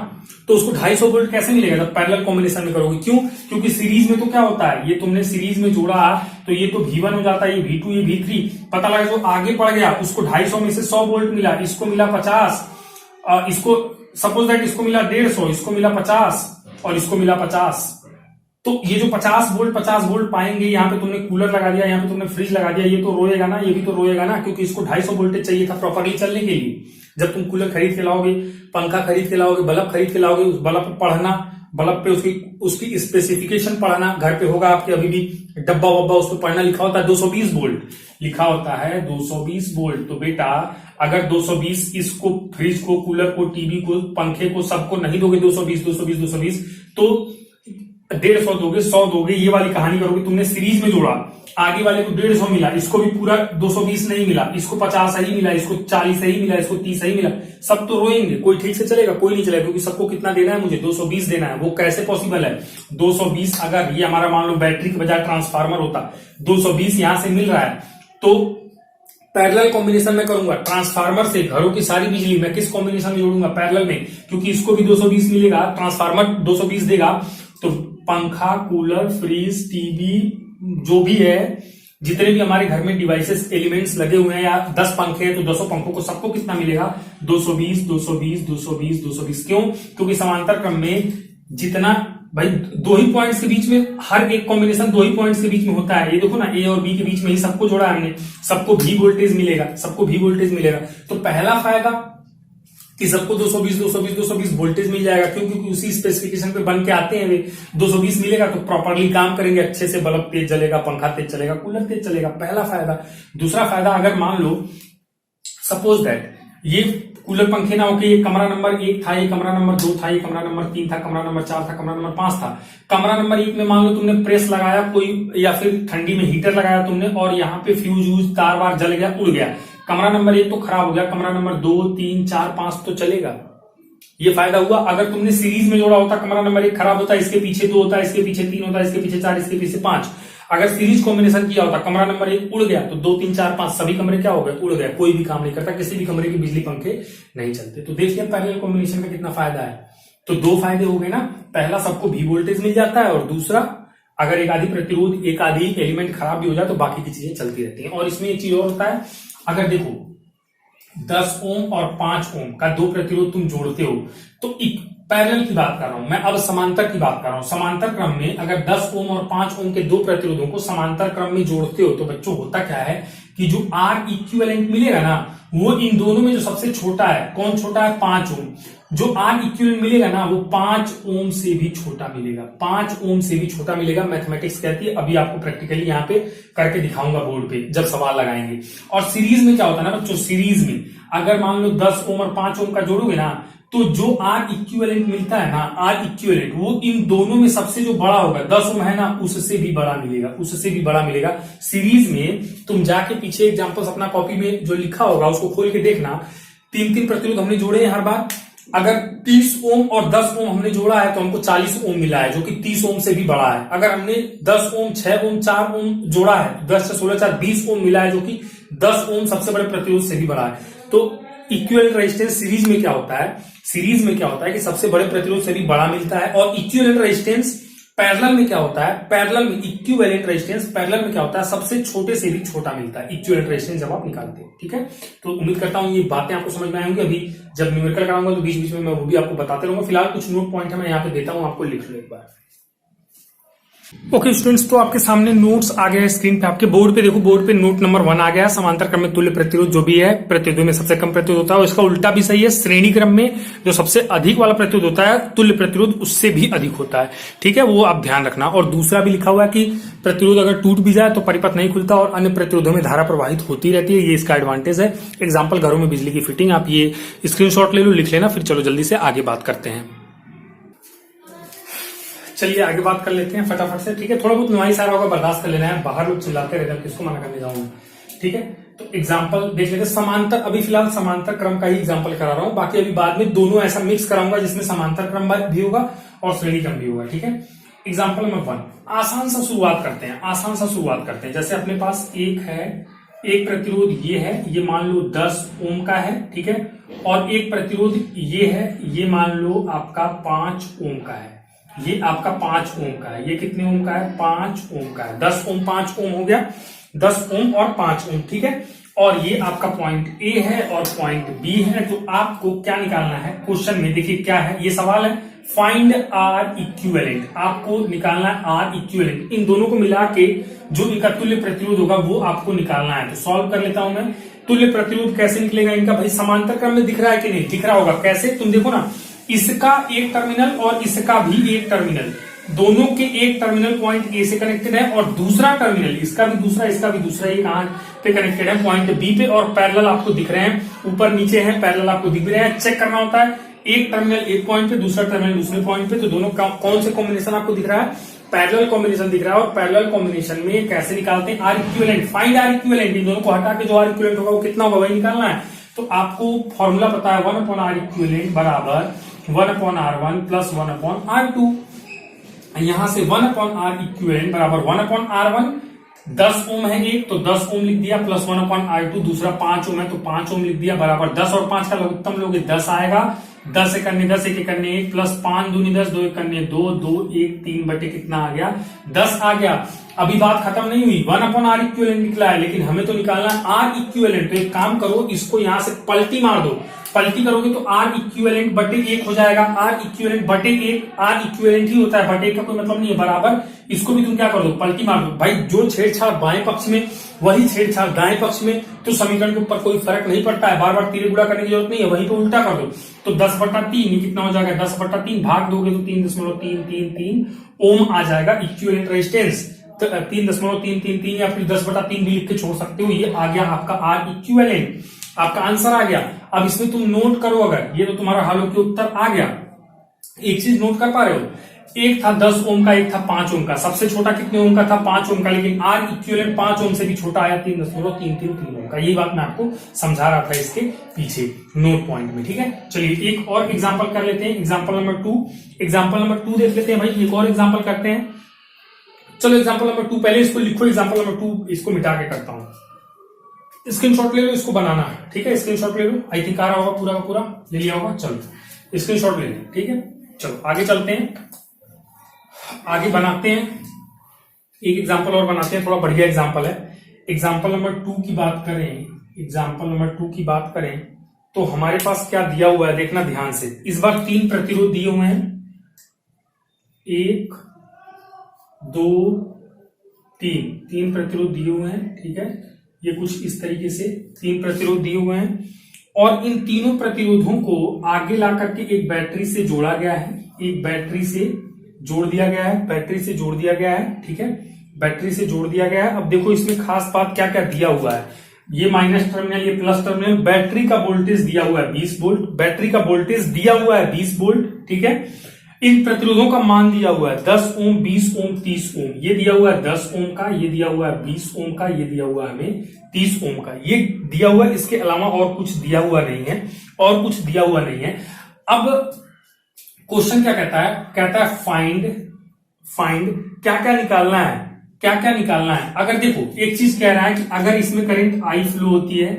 तो उसको 250 वोल्ट कैसे मिलेगा, जब पैरेलल कॉम्बिनेशन में करोगे। क्यों, क्योंकि सीरीज में तो क्या होता है, ये तुमने सीरीज में जोड़ा तो ये तो V1 हो जाता है, ये V2, ये V3, पता लगा जो आगे पड़ गया उसको 250 में से 100 वोल्ट मिला, इसको मिला 50, इसको सपोज दैट इसको मिला 150, इसको मिला 50 और इसको मिला 50, तो ये जो 50 वोल्ट पाएंगे, यहाँ पे तुमने कूलर लगा दिया, यहाँ पे तुमने फ्रिज लगा दिया, ये तो रोएगा ना, ये भी तो रोएगा ना, क्योंकि इसको 250 वोल्टेज चाहिए था प्रॉपरली चलने के लिए। जब तुम कूलर खरीद के लाओगे, पंखा खरीद के लाओगे, बल्ब खरीद के लाओगे, उस बल्ब पे पढ़ना, बल्ब पे उसकी स्पेसिफिकेशन पढ़ना, घर पे होगा आपके अभी भी डब्बा वब्बा, उस पर पढ़ना, लिखा होता है 220 वोल्ट, लिखा होता है 220 वोल्ट। तो बेटा अगर 220 इसको, फ्रिज को, कूलर को, टीवी को, पंखे को, सबको नहीं दोगे 220 तो 150 दोगे, 100 दोगे, ये वाली कहानी करोगे। तुमने सीरीज में जोड़ा, आगे वाले को 150 मिला, इसको भी पूरा 220 नहीं मिला, इसको 50 सही मिला, इसको 40 सही मिला, इसको 30 सही मिला, सब तो रोएंगे। कोई ठीक से चलेगा? कोई नहीं चलेगा, क्योंकि सबको कितना देना है मुझे? 220 देना है। वो कैसे पॉसिबल है? 220 अगर ये हमारा मान लो बैटरी के बजाय ट्रांसफार्मर होता, 220 यहां से मिल रहा है, तो पैरेलल कॉम्बिनेशन में करूंगा। ट्रांसफार्मर से घरों की सारी बिजली मैं किस कॉम्बिनेशन में जोड़ूंगा? पैरेलल में, क्योंकि इसको भी 220 मिलेगा, ट्रांसफार्मर 220 देगा, तो पंखा, कूलर, फ्रिज, टीवी, जो भी है, जितने भी हमारे घर में डिवाइसेस, एलिमेंट्स लगे हुए हैं, या 10 पंखे हैं तो 200 पंखों को सबको कितना मिलेगा? 220। क्यों? क्योंकि समांतर क्रम में जितना भाई दो ही पॉइंट्स के बीच में, हर एक कॉम्बिनेशन 2 ही पॉइंट्स के बीच में होता है। ये देखो ना, ए और बी के बीच में ही सबको जोड़ा हमने, सबको भी वोल्टेज मिलेगा। तो पहला फायदा कि सबको 220 वोल्टेज मिल जाएगा। क्यों? क्योंकि उसी स्पेसिफिकेशन पे बन के आते हैं वे। 220 मिलेगा तो प्रॉपरली काम करेंगे, अच्छे से बल्ब तेज जलेगा, पंखा तेज चलेगा, कूलर तेज चलेगा। पहला फायदा। दूसरा फायदा, अगर मान लो सपोज दैट ये कूलर पंखे ना होके ये कमरा नंबर 1 था, ये कमरा नंबर 2 था, ये कमरा नंबर 3 था, कमरा नंबर 4 था, कमरा नंबर 5 था। कमरा नंबर 1 में मान लो तुमने प्रेस लगाया कोई, या फिर ठंडी में हीटर लगाया तुमने, और यहाँ पे फ्यूज तार वार जल गया, उड़ गया। कमरा नंबर 1 तो खराब हो गया, कमरा नंबर 2, 3, 4, 5 तो चलेगा। ये फायदा हुआ। अगर तुमने सीरीज में जोड़ा होता, कमरा नंबर 1 खराब होता, इसके पीछे 2 होता, इसके पीछे 3 होता, इसके पीछे 4, इसके पीछे 5। अगर सीरीज कॉम्बिनेशन किया होता, कमरा नंबर 1 उड़ गया तो 2, 3, 4, 5 सभी कमरे क्या हो गए? उड़ गए, कोई भी काम नहीं करता, किसी भी कमरे की बिजली पंखे नहीं चलते। तो देखिए पैरेलल कॉम्बिनेशन का कितना फायदा है। तो 2 फायदे हो गए ना। पहला, सबको भी वोल्टेज मिल जाता है, और दूसरा, अगर एक आधी प्रतिरोध, एक आधी एलिमेंट खराब भी हो जाए तो बाकी की चीजें चलती रहती हैं। और इसमें एक चीज और होता है, अगर देखो 10 ओम और 5 ओम का 2 प्रतिरोध तुम जोड़ते हो, तो पैरेलल की बात कर रहा हूं मैं, अब समांतर की बात कर रहा हूं। समांतर क्रम में अगर 10 ओम और 5 ओम के 2 प्रतिरोधों को समांतर क्रम में जोड़ते हो, तो बच्चों होता क्या है कि जो R इक्विवेलेंट मिलेगा ना, वो इन दोनों में जो सबसे छोटा है, कौन छोटा है? 5 ओम। जो R इक्विवेलेंट मिलेगा ना, वो 5 ओम से भी छोटा मिलेगा, 5 ओम से भी छोटा मिलेगा। मैथमेटिक्स कहती है, अभी आपको प्रैक्टिकली यहाँ पे करके दिखाऊंगा बोर्ड पे जब सवाल लगाएंगे। और सीरीज में क्या होता है ना बच्चों, सीरीज में अगर मान लो 10 ओम और 5 ओम का जोड़ोगे ना, तो जो R इक्विवेलेंट मिलता है ना, R इक्विवेलेंट, वो इन दोनों में सबसे जो बड़ा होगा, 10 ओम है ना, उससे भी बड़ा मिलेगा। सीरीज में तुम जाके पीछे एग्जांपल्स अपना कॉपी में जो लिखा होगा उसको खोल के देखना। 3 प्रतिरोध हमने जोड़े हैं हर बार। अगर 30 ओम और 10 ओम हमने जोड़ा है तो हमको 40 ओम मिला है, जो कि 30 ओम से भी बड़ा है। अगर हमने 10 ओम, 6 ओम, 4 ओम जोड़ा है, 10 से 16, 4, 20 ओम मिला है, जो कि 10 ओम सबसे बड़े प्रतिरोध से भी बड़ा है। तो इक्विवेलेंट रेजिस्टेंस सीरीज में क्या होता है कि सबसे बड़े प्रतिरोध से भी बड़ा मिलता है। और इक्विवेलेंट रेजिस्टेंस पैरेलल में क्या होता है? पैरेलल में इक्विवेलेंट रेजिस्टेंस पैरेलल में क्या होता है? सबसे छोटे से भी छोटा मिलता है इक्विवेलेंट रेजिस्टेंस जब आप निकालते हैं। ठीक है, तो उम्मीद करता हूं ये बातें आपको समझ में आएंगी। अभी जब न्यूमेरिकल कराऊंगा तो बीच बीच में मैं वो भी आपको बताते रहूंगा। फिलहाल कुछ नोट पॉइंट है मैं यहाँ पे देता हूं, आपको लिख लो एक बार। ओके स्टूडेंट्स, तो आपके सामने नोट्स आ गया है स्क्रीन पे, आपके बोर्ड पे देखो, बोर्ड पे नोट नंबर 1 आ गया है। समांतर क्रम में तुल्य प्रतिरोध जो भी है, प्रतिरोध में सबसे कम प्रतिरोध होता है, और इसका उल्टा भी सही है। श्रेणी क्रम में जो सबसे अधिक वाला प्रतिरोध होता है, तुल्य प्रतिरोध उससे भी अधिक होता है। ठीक है, वो आप ध्यान रखना। और दूसरा भी लिखा हुआ है कि प्रतिरोध अगर टूट भी जाए तो परिपथ नहीं खुलता, और अन्य प्रतिरोधों में धारा प्रवाहित होती रहती है। ये इसका एडवांटेज है। एग्जाम्पल, घरों में बिजली की फिटिंग, आप ये स्क्रीनशॉट ले लो, लिख लेना। फिर चलो जल्दी से आगे बात करते हैं। चलिए आगे बात कर लेते हैं फटाफट से। ठीक है, थोड़ा बहुत नॉइस आ रहा होगा, बर्दाश्त कर लेना है। बाहर लोग चिल्लाते रहते हैं, किसको मना करने जाऊंगा। ठीक है, तो एग्जाम्पल देख लेते हैं। समांतर, अभी फिलहाल समांतर क्रम का ही एग्जाम्पल करा रहा हूं, बाकी अभी बाद में दोनों ऐसा मिक्स कराऊंगा जिसमें समांतर क्रम भी होगा और श्रेणी क्रम भी होगा। ठीक है, एग्जाम्पल नंबर 1, आसान सा शुरुआत करते हैं। जैसे अपने पास एक है, एक प्रतिरोध ये है, ये मान लो 10 ओम का है। ठीक है, और एक प्रतिरोध ये है, ये मान लो आपका 5 ओम का है। ये आपका 5 ओम का है। ये कितने ओम का है? 5 ओम का है। 10 ओम 5 ओम हो गया, 10 ओम और 5 ओम। ठीक है, और ये आपका पॉइंट ए है और पॉइंट बी है। तो आपको क्या निकालना है क्वेश्चन में? देखिए क्या है, ये सवाल है, फाइंड आर इक्विवेलेंट, आपको निकालना है आर इक्विवेलेंट। इन दोनों को मिला के जो इनका तुल्य प्रतिरोध होगा वो आपको निकालना है। तो सॉल्व कर लेता हूं मैं। तुल्य प्रतिरोध कैसे निकलेगा इनका? भाई समांतर क्रम में दिख रहा है कि नहीं? दिख रहा होगा। कैसे? तुम देखो ना, इसका एक टर्मिनल और इसका भी एक टर्मिनल, दोनों के एक टर्मिनल पॉइंट ए से कनेक्टेड है और दूसरा टर्मिनल इसका भी दूसरा, इसका भी दूसरा, ये कहां पे कनेक्टेड है? पॉइंट बी पे। और पैरेलल आपको दिख रहे हैं, ऊपर नीचे है, पैरेलल आपको दिख रहे हैं। चेक करना होता है, एक टर्मिनल एक पॉइंट पे, दूसरा टर्मिनल दूसरे पॉइंट पे, तो दोनों का कौन से कॉम्बिनेशन आपको दिख रहा है? पैरेलल कॉम्बिनेशन दिख रहा है। और पैरेलल कॉम्बिनेशन में कैसे निकालते हैं? R equivalent. Find R equivalent. इन दोनों को हटा के जो आर इक्विवेलेंट होगा वो कितना होगा वही निकालना है। तो आपको फॉर्मूला पता है, 1/r इक्विवेलेंट बराबर 1/r1 प्लस 1/r2। यहां से 1/r इक्विवेलेंट बराबर 1/r1, 10 ओम है एक, तो 10 ओम लिख दिया, प्लस 1/r2 दूसरा 5 ओम है तो 5 ओम लिख दिया, बराबर 10 और 5 का लघुत्तम लोगे 10 आएगा। 10 एक अन्य 10, एक एक अन्य 1, प्लस 5 दूनी 10, 2 एक अन्य 2, 2 1 3 बटे कितना आ गया? 10 आ गया। अभी बात खत्म नहीं हुई, 1/r इक्विवेलेंट निकला है, लेकिन हमें तो निकालना है आर इक्विवेलेंट। तो एक काम करो, इसको यहां से पलटी मार दो। पलटी करोगे तो आर इक्विवेलेंट बटे 1 हो जाएगा। आर इक्विवेलेंट बटे 1, आर इक्विवेलेंट ही होता है, बटे 1 का कोई मतलब नहीं है, बराबर। इसको भी तुम क्या कर दो? पलटी मार दो। भाई जो छेड़छाड़ बाएं पक्ष में वही छेड़छाड़ दाएं पक्ष में, तो समीकरण के ऊपर कोई फर्क नहीं पड़ता है, बार बार तीर गुणा करने की जरूरत नहीं है, वहीं पे उल्टा कर दो। तो 10/3 ये कितना हो जाएगा? 10/3 भाग दोगे तो 3.333 ओम आ जाएगा इक्विवेलेंट रेजिस्टेंस। तो 3.333 या फिर 10/3 भी लिख के छोड़ सकते हो। ये आ गया आपका आर इक्विवेलेंट, आपका आंसर आ गया। अब इसमें तुम नोट करो, अगर ये तो तुम्हारा हालों के उत्तर आ गया। एक चीज नोट कर पा रहे हो, एक था 10 ओम का, एक था 5 ओम का। सबसे छोटा कितने ओम का था? 5 ओम का, लेकिन आर इक्विवेलेंट 5 ओम से भी छोटा आया, 3.333 ओम का। यही बात मैं आपको समझा रहा था इसके पीछे नोट पॉइंट में। ठीक है, चलिए एक और एग्जांपल कर लेते हैं, एग्जांपल नंबर 2। एग्जांपल नंबर 2 देख लेते हैं भाई, एक और एग्जांपल करते हैं। चलो एग्जांपल नंबर 2 पहले इसको लिखो, एग्जांपल नंबर 2 इसको मिटा के करता हूं। स्क्रीनशॉट ले लो, इसको बनाना है। ठीक है, स्क्रीनशॉट ले लो। आई थिंक आ रहा होगा, पूरा का पूरा ले लिया होगा। चलो स्क्रीनशॉट ले लो। ठीक है, चलो आगे चलते हैं, आगे बनाते हैं। एक एग्जांपल और बनाते हैं, थोड़ा बढ़िया एग्जांपल है। एग्जांपल नंबर 2 की बात करें, एग्जांपल नंबर 2 की बात करें तो हमारे पास क्या दिया हुआ है, देखना ध्यान से। इस बार 3 प्रतिरोध दिए हुए हैं, 1 2 3 प्रतिरोध दिए हुए हैं। ठीक है, ये कुछ इस तरीके से 3 प्रतिरोध दिए हुए हैं और इन तीनों प्रतिरोधों को आगे ला करके एक बैटरी से जोड़ा गया है, एक बैटरी से जोड़ दिया गया है, बैटरी से जोड़ दिया गया है। ठीक है, बैटरी से जोड़ दिया गया है। अब देखो इसमें खास बात क्या क्या दिया हुआ है, ये माइनस टर्मिनल, ये प्लस टर्मिनल। बैटरी का वोल्टेज दिया हुआ है 20 वोल्ट, बैटरी का वोल्टेज दिया हुआ है 20 वोल्ट। ठीक है, इन प्रतिरोधों का मान दिया हुआ है 10 ओम, 20 ओम, 30 ओम। ये दिया हुआ है 10 ओम का, ये दिया हुआ है 20 ओम का, ये दिया हुआ है हमें 30 ओम का, ये दिया हुआ है। इसके अलावा और कुछ दिया हुआ नहीं है, और कुछ दिया हुआ नहीं है। अब क्वेश्चन क्या कहता है? कहता है फाइंड क्या क्या निकालना है, क्या क्या निकालना है। अगर देखो एक चीज कह रहा है कि अगर इसमें करंट आई फ्लो होती है,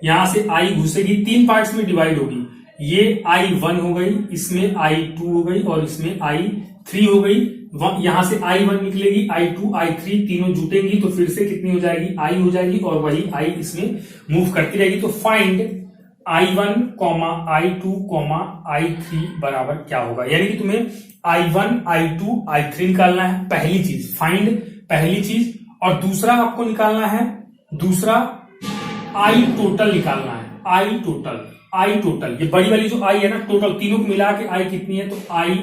यहां से आई घुसेगी, 3 पार्ट्स में डिवाइड होगी। ये I1 हो गई, इसमें I2 हो गई और इसमें I3 हो गई। यहां से I1 निकलेगी, I2 I3 तीनों जुटेंगी तो फिर से कितनी हो जाएगी? I हो जाएगी और वही I इसमें मूव करती रहेगी। तो फाइंड I1, I2, I3 बराबर क्या होगा, यानी कि तुम्हें I1, I2, I3 निकालना है। पहली चीज फाइंड, पहली चीज। और दूसरा आपको निकालना है, दूसरा I टोटल निकालना है। I टोटल, ये बड़ी वाली जो I है ना, टोटल तीनों को मिला के I कितनी है, तो I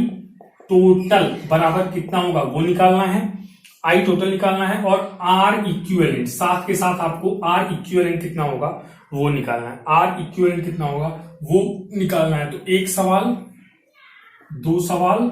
टोटल बराबर कितना होगा वो निकालना है। I टोटल निकालना है और R इक्विवेलेंट, साथ के साथ आपको R इक्विवेलेंट कितना होगा वो निकालना है। R इक्विवेलेंट कितना होगा वो निकालना है। तो 1 सवाल, 2 सवाल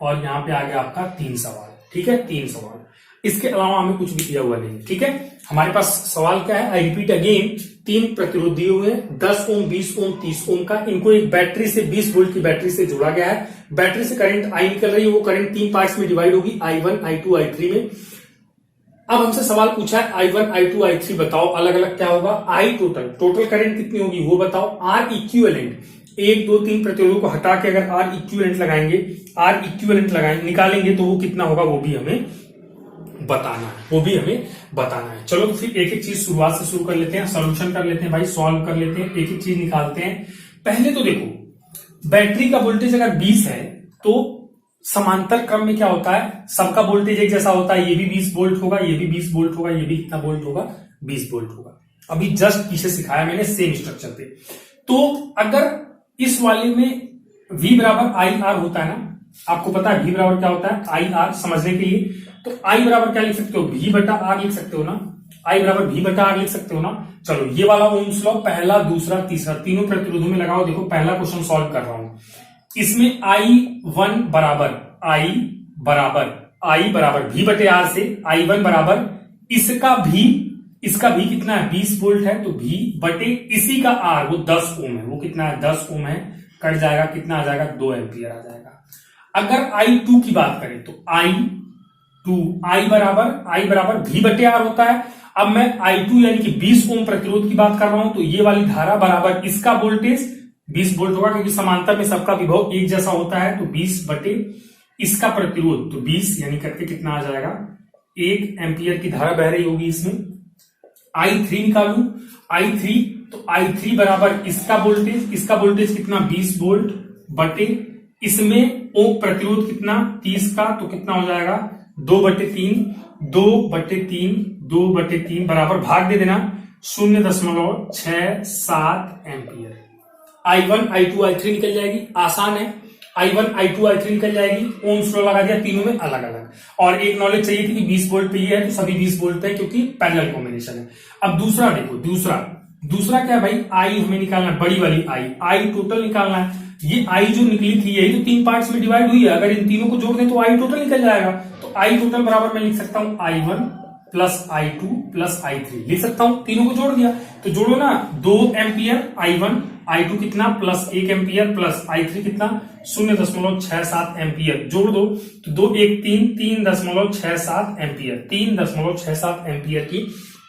और यहां पे आ गया आपका 3 सवाल। ठीक है, 3 सवाल। इसके अलावा हमें कुछ भी दिया हुआ नहीं। ठीक है, हमारे पास सवाल क्या है? आई रिपीट अगेन, 3 प्रतिरोध दिए हुए हैं, 10 ओम, 20 ओम, 30 ओम का। इनको एक बैटरी से 20 वोल्ट की बैटरी से जोड़ा गया है। बैटरी से करंट आई निकल रही है, वो करंट 3 पार्ट्स में डिवाइड होगी, I1, I2, I3 में। अब हमसे सवाल पूछा है I1, I2, I3 बताओ अलग अलग क्या होगा। I टोटल करंट कितनी होगी वो बताओ। R इक्विवेलेंट, 1 2 3 प्रतिरोधों को हटा के अगर R इक्विवेलेंट लगाएंगे, निकालेंगे तो वो कितना होगा वो भी हमें बताना है। चलो तो फिर एक एक चीज शुरुआत से शुरू कर लेते हैं, सॉल्यूशन कर लेते हैं भाई, सॉल्व कर लेते हैं, एक एक चीज निकालते हैं। पहले तो देखो बैटरी का वोल्टेज अगर 20 है तो समांतर क्रम में क्या होता है, सबका वोल्टेज एक जैसा होता है, ये भी 20 वोल्ट होगा, ये भी 20 वोल्ट होगा, ये भी कितना वोल्ट होगा, 20 वोल्ट होगा। अभी जस्ट पीछे सिखाया मैंने सेम स्ट्रक्चर पे। तो अगर इस वाले में V बराबर आई आर होता है ना, आपको पता है V बराबर क्या होता है, आई आर, समझने के लिए तो I बराबर क्या लिख सकते हो, V बटा आर लिख सकते हो ना, I बराबर V बटा आर लिख सकते हो ना। चलो ये वाला ओम्स लॉ पहला, दूसरा, तीसरा, तीनों प्रतिरोधों में लगाओ। देखो पहला क्वेश्चन सॉल्व कर रहा हूं, इसमें I1 बराबर I बराबर V बटे आर से I1 बराबर इसका भी कितना है, 20 वोल्ट है, तो V बटे इसी का R वो 10 ओम है, वो कितना है, 10 ओम है, कट जाएगा, कितना आ जाएगा, 2 एम्पियर आ जाएगा। अगर I2 की बात करें तो I बराबर V बटे आर होता है। अब मैं I2 यानी कि 20 ओम प्रतिरोध की बात कर रहा हूं, तो ये वाली धारा बराबर इसका वोल्टेज 20 वोल्ट होगा, क्योंकि समांतर में सबका विभव एक जैसा होता है, तो 20 बटे इसका प्रतिरोध, तो 20 यानी करके कितना आ जाएगा, 1 एम्पियर की धारा बह रही होगी इसमें। I3 निकालू, I3 तो I3 बराबर इसका वोल्टेज कितना, 20 वोल्ट बटे इसमें ओम प्रतिरोध कितना, 30 का, तो कितना हो जाएगा, 2 बटे 3 बराबर भाग दे देना 0.67 एम्पियर। I1 I2 I3 निकल जाएगी, आसान है, I1 I2 I3 निकल जाएगी, ओम्स लॉ लगा दिया, तीनों में अलग अलग। और एक नॉलेज चाहिए थी कि 20 वोल्ट पे ये है, तो सभी 20 वोल्ट पे, क्योंकि पैरेलल कॉम्बिनेशन है। अब दूसरा देखो, दूसरा क्या है भाई, I हमें निकालना है, बड़ी वाली I टोटल निकालना है। ये I जो निकली थी यही तो 3 पार्ट्स में डिवाइड हुई है, अगर इन तीनों को जोड़ दें तो I टोटल निकल जाएगा। तो I टोटल बराबर मैं लिख सकता हूं I1 plus I2 plus I3 लिख सकता हूं, तीनों को जोड़ दिया, तो जोड़ो ना, 2 एम्पियर I1, I2 कितना प्लस 1 एम्पियर प्लस I3 कितना 0.67 एम्पियर, जोड़ दो तो 2 1 3 3.67 एम्पियर, 3.67 एम्पियर की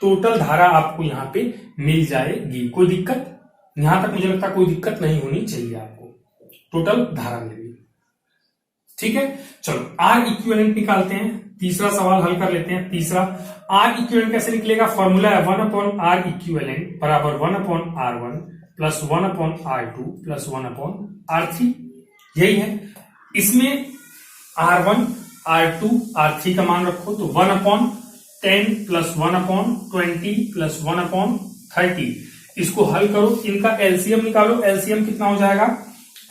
टोटल धारा आपको यहाँ पे मिल जाएगी। कोई दिक्कत, यहां तक मुझे लगता है कोई दिक्कत नहीं होनी चाहिए, आपको टोटल धारा मिल गई, ठीक है। चलो R इक्विवेलेंट निकालते हैं, तीसरा सवाल हल कर लेते हैं। तीसरा R इक्विवेलेंट कैसे निकलेगा, फॉर्मूला है 1/R इक्विवेलेंट बराबर 1/R1 plus 1/R2 plus 1/R3, यही है। इसमें R1 R2 R3 का मान रखो, तो 1/10 प्लस 1/20 प्लस 1/30, इसको हल करो, इनका एलसीएम निकालो। एलसीएम कितना हो जाएगा,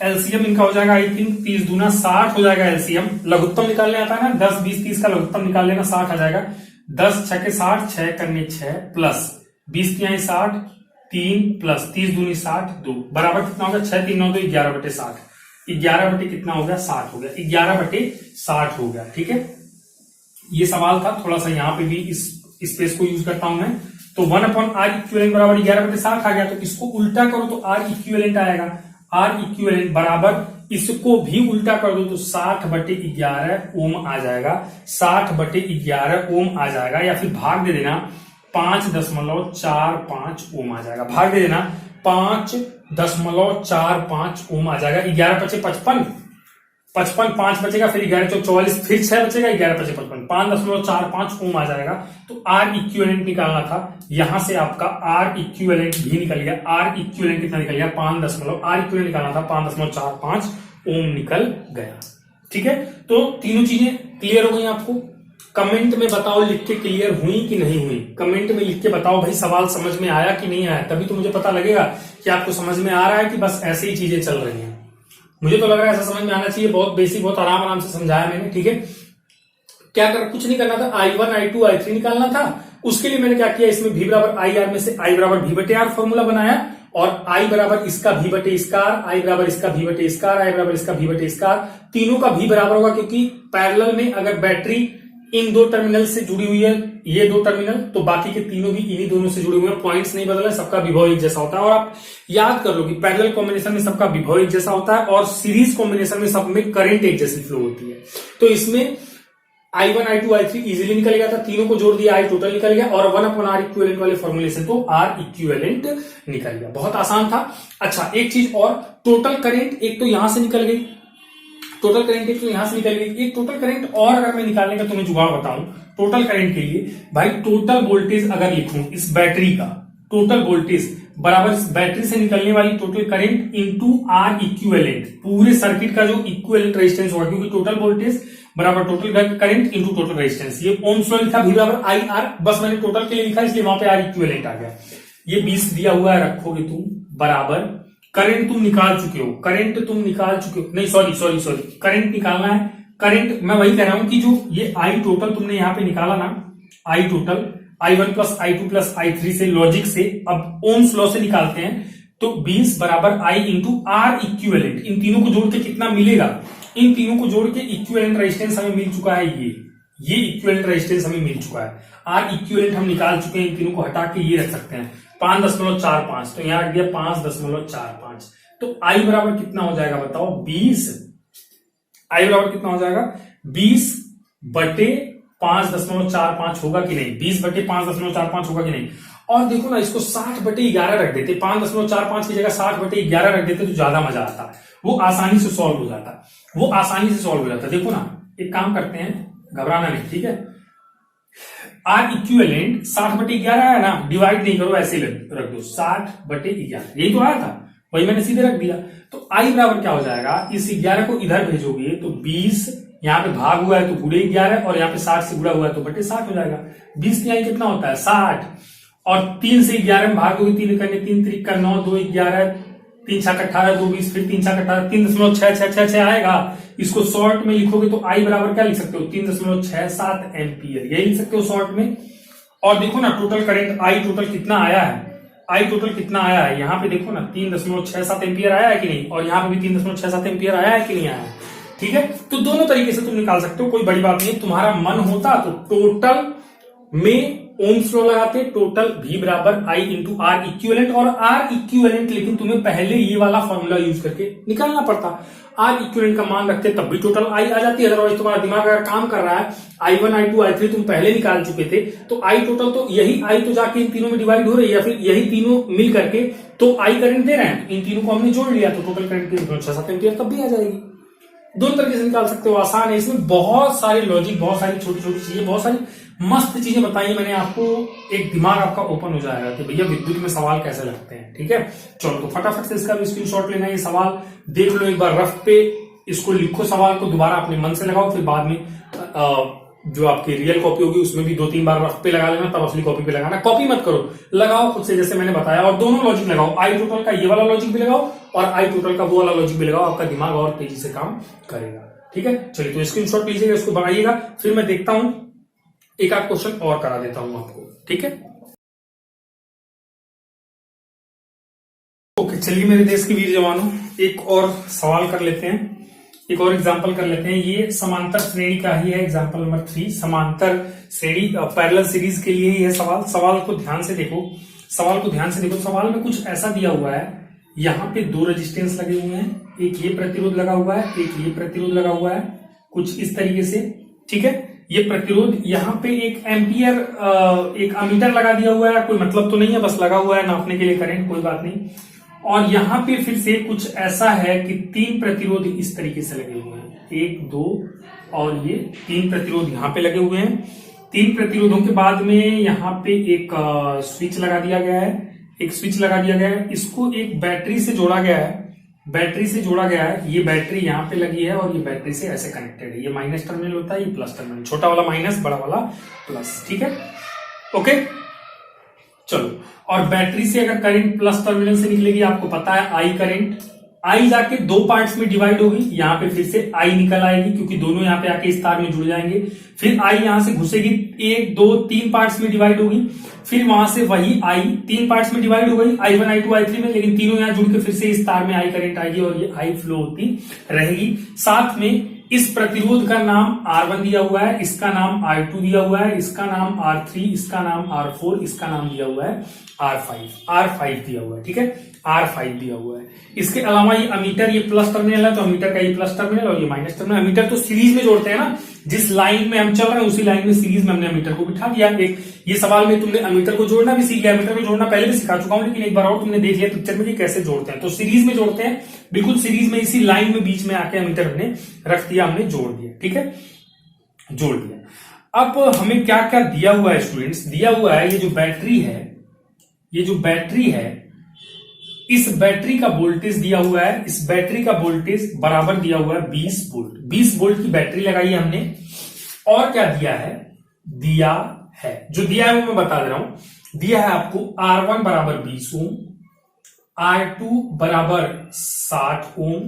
एलसीएम इनका हो जाएगा आई थिंक 30 दूना 60 हो जाएगा एलसीएम। लघुत्तम निकालने आता है ना, 10 20 30 का लघुत्तम निकाल लेना, 60 आ जाएगा। 10 छके 60, 6 करने 6 प्लस 20 की 60, 3 प्लस 30 दूनी 60, 2 बराबर कितना होगा, 6 3 9 2 11 बटे 60, 11 बटे कितना हो गया, 60 हो गया, 11 बटे 60 हो गया, ठीक है। ये सवाल था, थोड़ा सा यहाँ पे भी इस स्पेस को यूज करता हूं मैं। तो 1/R इक्विवेलेंट बराबर 11 बटे 60 आ गया, तो इसको उल्टा करो तो R इक्विवेलेंट आएगा। R इक्विवेलेंट बराबर इसको भी उल्टा कर दो तो 60 बटे 11 ओम आ जाएगा, 60 बटे 11 ओम आ जाएगा, या फिर भाग दे देना 5.45 ओम आ जाएगा, भाग दे देना 5.45 ओम आ जाएगा। 11 पचे 55, 5 बचेगा, फिर 11 चौक 44, फिर 6 बचेगा, 11 पचे 55, 5.45 ओम आ जाएगा। तो R इक्विवेलेंट निकालना था, यहां से आपका R इक्विवेलेंट भी निकल गया। R इक्विवेलेंट कितना निकल गया, R इक्विवेलेंट निकालना था 5.45 ओम निकल गया, ठीक है। तो तीनों चीजें क्लियर हो गई आपको। कमेंट में बताओ, लिख के क्लियर हुई कि नहीं हुई, कमेंट में लिख के बताओ भाई, सवाल समझ में आया कि नहीं आया, तभी तो मुझे पता लगेगा कि आपको समझ में आ रहा है कि बस ऐसे ही चीजें चल रही हैं। मुझे तो लग रहा है ऐसा समझ में आना चाहिए, बहुत बेसिक, बहुत आराम से समझाया मैंने, ठीक है। क्या कर, कुछ नहीं करना था, I1 I2 I3 निकालना था। उसके लिए मैंने क्या किया, इसमें V बराबर आई आर में से I बराबर V बटे आर फॉर्मूला बनाया, और I बराबर इसका V बटे इसका R, I बराबर इसका V बटे इसका R, I बराबर इसका V बटे इसका R, तीनों का V बराबर होगा, क्योंकि पैरेलल में अगर बैटरी इन 2 टर्मिनल से जुड़ी हुई है, ये 2 टर्मिनल, तो बाकी के तीनों भी इन्हीं दोनों से जुड़े हुए हैं, पॉइंट्स नहीं बदला, सबका विभव एक जैसा होता है। और आप याद कर लो कि पैरेलल कॉम्बिनेशन में सबका विभव एक जैसा होता है, और सीरीज कॉम्बिनेशन में सब में करंट एक जैसी फ्लो होती है। तो इसमें I1 I2 I3 इजीली निकल गया था, तीनों को जोड़ दिया, I टोटल निकल गया, और 1/R इक्विवेलेंट वाले फॉर्मूले से तो R इक्विवेलेंट निकल गया, बहुत आसान था। अच्छा, एक चीज और, टोटल करंट एक तो यहां से निकल गई, टोटल करंट एक तो यहां से निकल गई, एक टोटल करंट और अगर मैं निकालने का तुम्हें जुगाड़ बताऊं टोटल करंट के लिए, भाई टोटल वोल्टेज अगर लिखूं इस बैटरी का, टोटल वोल्टेज बराबर बैटरी से निकलने वाली total current into R equivalent, पूरे सर्किट का जो इक्विवेलेंट रेजिस्टेंस होगा, क्योंकि टोटल वोल्टेज बराबर total current into total resistance. ये ओम्स लॉ लिखा, V बराबर आई आर, बस मैंने टोटल के लिए लिखा इसलिए वहां पे आर इक्विवेलेंट आ गया। ये 20 दिया हुआ है, रखोगे तुम बराबर करंट तुम निकाल चुके हो, नहीं सॉरी करंट निकालना है। करंट मैं वही कह रहा हूं कि जो ये आई टोटल तुमने यहां पे निकाला ना, आई total I1 plus I2 plus I3 से लॉजिक से, अब ओम्स लॉ से निकालते हैं, तो 20 बराबर I इंटू आर इक्विवेलेंट, इन तीनों को जोड़ के कितना मिलेगा, इन तीनों को जोड़ के इक्विवेलेंट रेजिस्टेंस हमें मिल चुका है, ये इक्विवेलेंट रेजिस्टेंस हमें मिल चुका है। आर इक्विवेलेंट हम निकाल चुके हैं, इन तीनों को हटा के ये रख सकते हैं 5.45, तो यहां रख दिया 5.45, तो I बराबर कितना हो जाएगा बताओ, 20। I बराबर कितना हो जाएगा, 20 बटे 5.45 होगा कि नहीं, 20 बटे 5.45 होगा कि नहीं। और देखो ना, इसको 60 बटे 11 रख देते, 5.45 की जगह 60 बटे 11 रख देते तो ज्यादा मजा आता, वो आसानी से सॉल्व हो जाता। देखो ना, एक काम करते हैं, घबराना नहीं, ठीक है। आर इक्विवेलेंट 60 बटे 11 है ना, डिवाइड नहीं करो, ऐसे रख दो 60 बटे 11, यही तो आया था, वही मैंने सीधे रख दिया। तो आई बराबर क्या हो जाएगा, इस 11 को इधर भेजोगे तो 20, यहाँ पे भाग हुआ है तो गुणे 11, और यहाँ पे 60 से गुड़ा हुआ है तो बटे 60 हो जाएगा। 20 की आई कितना होता है 60, और 3 से 11 में भाग होगी, 3 करने 3 3 का 9, 2 11, 3 6 18, 2 20, फिर 3 6 18, 3.666 आएगा। इसको शॉर्ट में लिखोगे तो आई बराबर क्या लिख सकते हो, 3.67 एम्पियर, यही लिख सकते हो शॉर्ट में। और देखो ना टोटल करंट आई टोटल कितना आया है, यहाँ पे देखो ना 3.67 एम्पियर आया है कि नहीं, और यहाँ पे भी 3.67 एम्पियर आया है कि नहीं आया है, ठीक है। तो दोनों तरीके से तुम निकाल सकते हो, कोई बड़ी बात नहीं। तुम्हारा मन होता तो टोटल में ओम्स लॉ लगाते, टोटल V बराबर I इंटू आर इक्विवेलेंट, और आर इक्विवेलेंट लेकिन तुम्हें पहले ये वाला फॉर्मूला यूज करके निकालना पड़ता। आर इक्विवेलेंट का मान रखते तब भी टोटल I आ जाती है, अदरवाइज तुम्हारा दिमाग अगर काम कर रहा है, I1 I2 I3 तुम पहले निकाल चुके थे, तो I टोटल तो यही I तो जाके इन तीनों में डिवाइड हो रही है, या फिर यही तीनों मिल करके तो I करंट दे रहे हैं, इन तीनों को हमने जोड़ लिया तो टोटल करंट की 6-7 एम्पियर तब भी आ जाएगी। दोनों तरीके से निकाल सकते हो, आसान है। इसमें बहुत सारे लॉजिक, बहुत सारी छोटी छोटी चीजें, बहुत सारी मस्त चीजें बताई मैंने आपको, एक दिमाग आपका ओपन हो जाएगा कि भैया विद्युत में सवाल कैसे लगते हैं, ठीक है। चलो तो फटाफट से इसका भी स्क्रीनशॉट लेना है, ये सवाल देख लो एक बार, रफ पे इसको लिखो, सवाल को दोबारा अपने मन से लगाओ, फिर बाद में जो आपकी रियल कॉपी होगी उसमें भी 2-3 बार रफ पे लगा लेना, तब असली कॉपी पे लगाना। कॉपी मत करो, लगाओ खुद से जैसे मैंने बताया, और दोनों लॉजिक लगाओ, आई टोटल का ये वाला लॉजिक भी लगाओ और आई टोटल का वो वाला लॉजिक भी लगाओ, आपका दिमाग और तेजी से काम करेगा, ठीक है। चलिए तो स्क्रीनशॉट लीजिएगा, इसको बनाइएगा, फिर मैं देखता हूं, एक आध क्वेश्चन और करा देता हूं आपको, ठीक है। ओके, चलिए मेरे देश के वीर जवानों, एक और सवाल कर लेते हैं, एक और एग्जांपल कर लेते हैं। ये समांतर श्रेणी का ही है, एग्जांपल नंबर 3, समांतर श्रेणी पैरेलल सीरीज के लिए ही है सवाल। सवाल को ध्यान से देखो, सवाल में कुछ ऐसा दिया हुआ है, यहाँ पे 2 रेजिस्टेंस लगे हुए हैं, एक ये प्रतिरोध लगा हुआ है, एक ये प्रतिरोध लगा हुआ है, कुछ इस तरीके से, ठीक है। ये प्रतिरोध, यहाँ पे एक एम्पियर, एक अमीटर लगा दिया हुआ है, कोई मतलब तो नहीं है, बस लगा हुआ है नापने के लिए करंट, कोई बात नहीं। और यहाँ पे फिर से कुछ ऐसा है कि 3 प्रतिरोध इस तरीके से लगे हुए हैं, 1 2 और ये 3 प्रतिरोध यहाँ पे लगे हुए हैं। 3 प्रतिरोधों के बाद में यहाँ पे एक स्विच लगा दिया गया है, इसको एक बैटरी से जोड़ा गया है, ये बैटरी यहाँ पे लगी है और ये बैटरी से ऐसे कनेक्टेड है, ये माइनस टर्मिनल होता है, ये प्लस टर्मिनल, छोटा वाला माइनस, बड़ा वाला प्लस, ठीक है। ओके, चलो, और बैटरी से अगर करंट प्लस टर्मिनल से निकलेगी, आपको पता है आई करंट, आई जाके 2 पार्ट्स में डिवाइड होगी, यहाँ पे फिर से आई निकल आएगी क्योंकि दोनों यहाँ पे आके इस तार में जुड़ जाएंगे, फिर आई यहां से घुसेगी, 1 2 3 पार्ट्स में डिवाइड होगी, फिर वहां से वही आई 3 पार्ट्स में डिवाइड हो गई, I1 I2 I3 में, लेकिन तीनों यहाँ जुड़ के फिर से इस तार में आई करंट आएगी और ये आई फ्लो होती रहेगी। साथ में इस प्रतिरोध का नाम R1 दिया हुआ है, इसका नाम R2 दिया हुआ है, इसका नाम R3, इसका नाम R4, इसका नाम दिया हुआ है R5 दिया हुआ है, ठीक है, R5 दिया हुआ है। इसके अलावा ये अमीटर, ये प्लस टर्मिनल है तो अमीटर का ये प्लस टर्मिनल और ये माइनस टर्मिनल। अमीटर तो सीरीज में जोड़ते हैं ना, जिस लाइन में हम चल रहे हैं उसी लाइन में सीरीज में हमने अमीटर को बिठा दिया। एक ये सवाल में तुमने अमीटर को जोड़ना भी सीख लिया, अमीटर को जोड़ना पहले भी सिखा चुका हूं, लेकिन एक बार और तुमने देख लिया पिक्चर में कि कैसे जोड़ते हैं। तो सीरीज में जोड़ते हैं, बिल्कुल सीरीज में, इसी लाइन में बीच में आके अमीटर हमने रख दिया, हमने जोड़ दिया, ठीक है, जोड़ दिया। अब हमें क्या क्या दिया हुआ है स्टूडेंट्स, दिया हुआ है ये जो बैटरी है, ये जो बैटरी है, इस बैटरी का वोल्टेज दिया हुआ है, इस बैटरी का वोल्टेज बराबर दिया हुआ है 20 वोल्ट। 20 वोल्ट की बैटरी लगाई है हमने, और क्या दिया है, जो दिया है वो मैं बता दे रहा हूं। दिया है आपको R1 बराबर 20 ओम, R2 बराबर 60 ओम,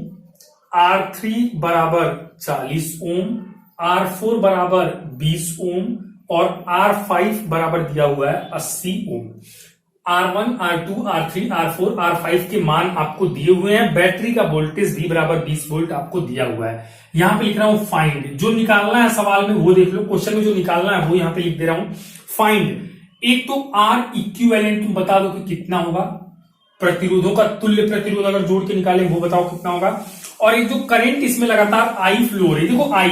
R3 बराबर 40 ओम, R4 बराबर 20 ओम और R5 बराबर दिया हुआ है 80 ओम। R1, R2, R3, R4, R5 के मान आपको दिए हुए हैं। बैटरी का वोल्टेज भी बराबर 20 वोल्ट आपको दिया हुआ है। यहां पे लिख रहा हूं फाइंड, जो निकालना है सवाल में वो देख लो, क्वेश्चन में जो निकालना है वो यहां पे लिख दे रहा हूं फाइंड। एक तो R इक्विवेलेंट तुम बता दो कि कितना होगा, प्रतिरोधों का तुल्य प्रतिरोध अगर जोड़ के निकाले वो बताओ कितना होगा। और एक जो करंट इसमें लगातार आई फ्लो रही, देखो आई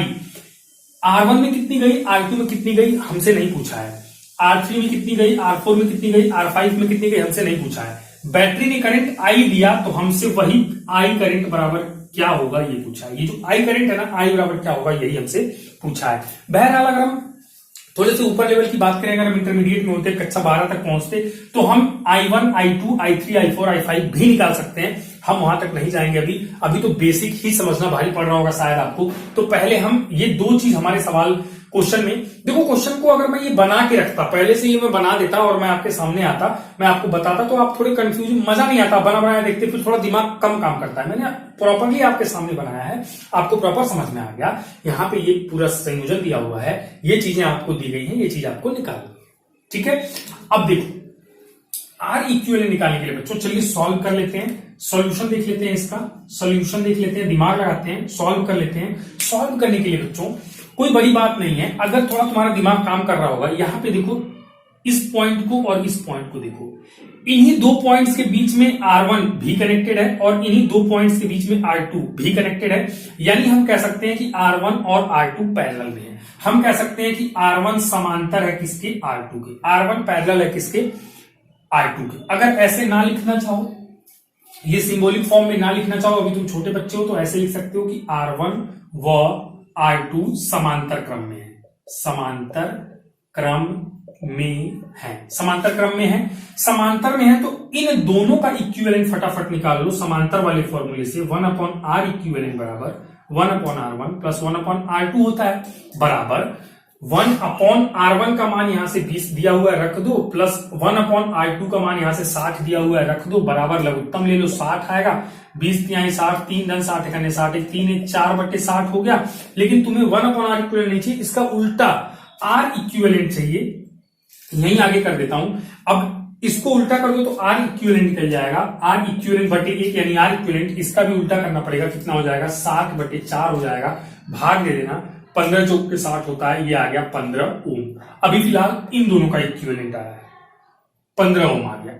R1 में कितनी गई, R2 में कितनी गई हमसे नहीं पूछा है, R3 में कितनी गई, R4 में कितनी गई, R5 में कितनी गई हमसे नहीं पूछा है। बैटरी ने करंट आई दिया तो हमसे वही आई करंट बराबर क्या होगा ये पूछा है। ये जो आई करंट है ना, आई बराबर क्या होगा यही हमसे पूछा है। बहरहाल अगर हम थोड़े से ऊपर लेवल की बात करें, अगर हम इंटरमीडिएट में होते, कक्षा 12 तक पहुंचते, तो हम I1, I2, I3, I4, I5 भी निकाल सकते हैं। हम वहां तक नहीं जाएंगे अभी तो बेसिक ही समझना भारी पड़ रहा होगा शायद आपको। तो पहले हम ये दो चीज हमारे सवाल क्वेश्चन में देखो, क्वेश्चन को अगर मैं ये बना के रखता, पहले से ये मैं बना देता और मैं आपके सामने आता, मैं आपको बताता, तो आप थोड़े कंफ्यूज, मजा नहीं आता, बना बनाया देखते फिर थोड़ा दिमाग कम काम करता है। मैंने प्रॉपरली आपके सामने बनाया है, आपको प्रॉपर समझ में आ गया। यहाँ पे ये पूरा संयोजन दिया हुआ है, ये चीजें आपको दी गई है, ये चीज आपको निकालनी है, ठीक है। अब देखो R इक्विवेलेंट निकालने के लिए बच्चों चलिए सॉल्व कर लेते हैं, सॉल्यूशन देख लेते हैं, इसका सॉल्यूशन देख लेते हैं, दिमाग लगाते हैं, सॉल्व कर लेते हैं। सॉल्व करने के लिए बच्चों कोई बड़ी बात नहीं है, अगर थोड़ा तुम्हारा दिमाग काम कर रहा होगा। यहां पे देखो इस पॉइंट को और इस पॉइंट को देखो, इन्हीं दो पॉइंट्स के बीच में R1 भी कनेक्टेड है और इन्हीं दो पॉइंट्स के बीच में R2 भी कनेक्टेड है। यानी हम कह सकते हैं कि R1 और R2 पैरेलल में है। हम कह सकते हैं कि R1 समांतर है किसके, R2 के, R1 पैरेलल है किसके, R2 के। अगर ऐसे ना लिखना चाहो, ये सिंबॉलिक फॉर्म में ना लिखना चाहो, अभी तुम छोटे बच्चे हो, तो ऐसे लिख सकते हो कि R1 व R2 समांतर क्रम में है, समांतर क्रम में है, समांतर क्रम में है। समांतर में है तो इन दोनों का इक्विवेलेंट फटाफट निकाल लो समांतर वाले फॉर्मूले से। 1/R इक्विवेलेंट बराबर 1/R1 प्लस 1/R2 होता है, बराबर 1/R1 का मान यहां से 20 दिया हुआ है रख दो, प्लस 1/R2 का मान यहां से 60 दिया हुआ है रख दो, बराबर लघुत्तम ले लो 60 आएगा, 20 तिहाई 60, 3 धन 60 करने 60, 3 4/60 हो गया। लेकिन तुम्हें 1/R इक्विवेलेंट नहीं चाहिए, इसका उल्टा R इक्विवेलेंट चाहिए। यही आगे कर देता हूं, अब इसको उल्टा कर दो तो R इक्विवेलेंट निकल जाएगा, R इक्विवेलेंट बटे 1 यानी R इक्विवेलेंट, इसका भी उल्टा करना पड़ेगा, कितना हो जाएगा 60/4 हो जाएगा, भाग दे देना, 15 चौक के 60 होता है, ये आ गया 15 ओम। अभी फिलहाल इन दोनों का इक्विवेलेंट आया है, 15 ओम आ गया।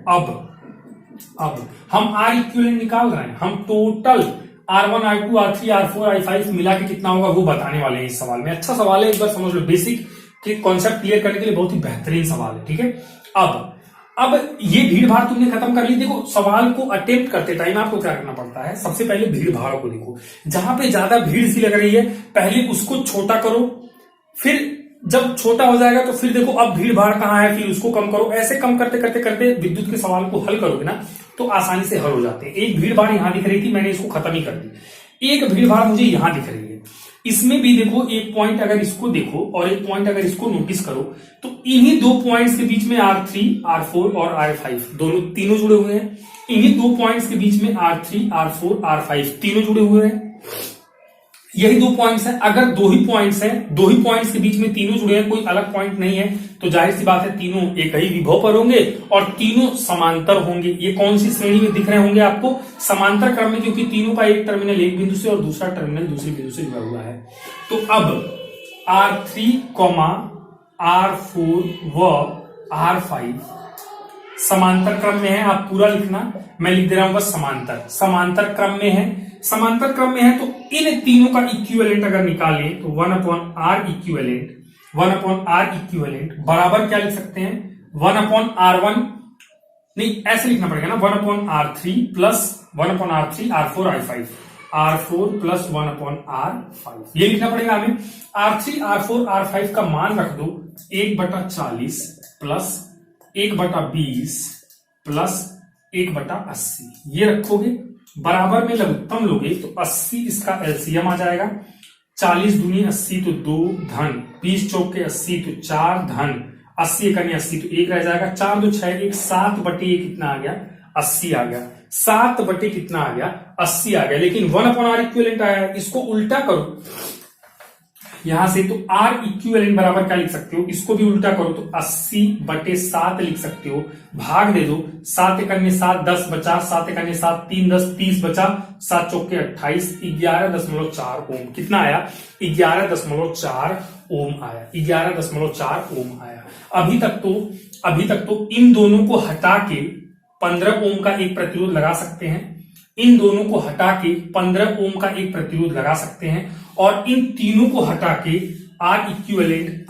अब हम R इक्विवेलेंट निकाल रहे हैं, हम total R1, R2, R3, R4, R5 मिला के कितना होगा वो बताने वाले हैं इस सवाल में। अच्छा सवाल है, एक बार समझ लो, बेसिक कॉन्सेप्ट क्लियर करने के लिए बहुत ही बेहतरीन सवाल है, ठीक है। अब ये भीड़ भाड़ तुमने खत्म कर ली। देखो सवाल को अटेम्प्ट करते टाइम आपको क्या करना पड़ता है, सबसे पहले भीड़ भाड़ को देखो, जहां पे ज्यादा भीड़ सी लग रही है पहले उसको छोटा करो, फिर जब छोटा हो जाएगा तो फिर देखो अब भीड़ भाड़ कहां है, फिर उसको कम करो। ऐसे कम करते करते करते विद्युत के सवाल को हल करोगे ना तो आसानी से हल हो जाते हैं। एक भीड़ भाड़ यहां दिख रही थी, मैंने इसको खत्म ही कर दी। एक भीड़ भाड़ मुझे यहां दिख रही है, इसमें भी देखो एक पॉइंट अगर इसको देखो और एक पॉइंट अगर इसको नोटिस करो तो इन्हीं दो पॉइंट्स के बीच में R3, R4 और R5 तीनों जुड़े हुए हैं। इन्हीं दो पॉइंट्स के बीच में R3, R4, R5 तीनों जुड़े हुए हैं। यही दो पॉइंट्स हैं। अगर दो ही पॉइंट्स के बीच में तीनों जुड़े हैं, कोई अलग पॉइंट नहीं है, तो जाहिर सी बात है तीनों एक ही विभव पर होंगे और तीनों समांतर होंगे। ये कौन सी श्रेणी में दिख रहे होंगे आपको, समांतर क्रम में, क्योंकि तीनों का एक टर्मिनल एक बिंदु से और दूसरा टर्मिनल दूसरे बिंदु से जुड़ा हुआ है। तो अब R3, R4 व R5 समांतर क्रम में है। आप पूरा लिखना, मैं लिख दे रहा हूं बस समांतर क्रम में है। समांतर क्रम में है तो इन तीनों का इक्विवेलेंट अगर निकालें तो 1/R इक्विवेलेंट बराबर क्या लिख सकते हैं, 1/R1 नहीं, ऐसे लिखना पड़ेगा ना, 1/R3 plus 1/R3 R4 R5 R4 plus 1/R5 ये लिखना पड़ेगा हमें। R3 R4 R5 का मान रख दो 1/40 प्लस 1/20 प्लस 1/80 ये रखोगे, बराबर में लघुत्तम लोगे तो 80 इसका एलसीएम आ जाएगा। 40 दूनी 80 तो 2 धन 20 चौके 80 तो 4 धन 80 एकनी 80 तो 1 रह जाएगा। 4 2 6 1 7/1 कितना आ गया 80 आ गया। 7/, कितना आ गया 80 आ गया। लेकिन 1/r इक्विवेलेंट आया है, इसको उल्टा करो यहां से तो R इक्विवेलेंट बराबर क्या लिख सकते हो, इसको भी उल्टा करो तो 80/7 लिख सकते हो। भाग दे दो 7 एकन्य 7 10 बचा, 7 एकन्य 7 3 10 30 बचा, 7 चौके 28 11.4 ओम कितना आया 11.4 ओम आया। 11.4 ओम आया। अभी तक तो इन दोनों को हटा के 15 ओम का एक प्रतिरोध लगा सकते हैं। इन दोनों को हटा के 15 ओम का एक प्रतिरोध लगा सकते हैं और इन तीनों को हटा के R इक्विवेलेंट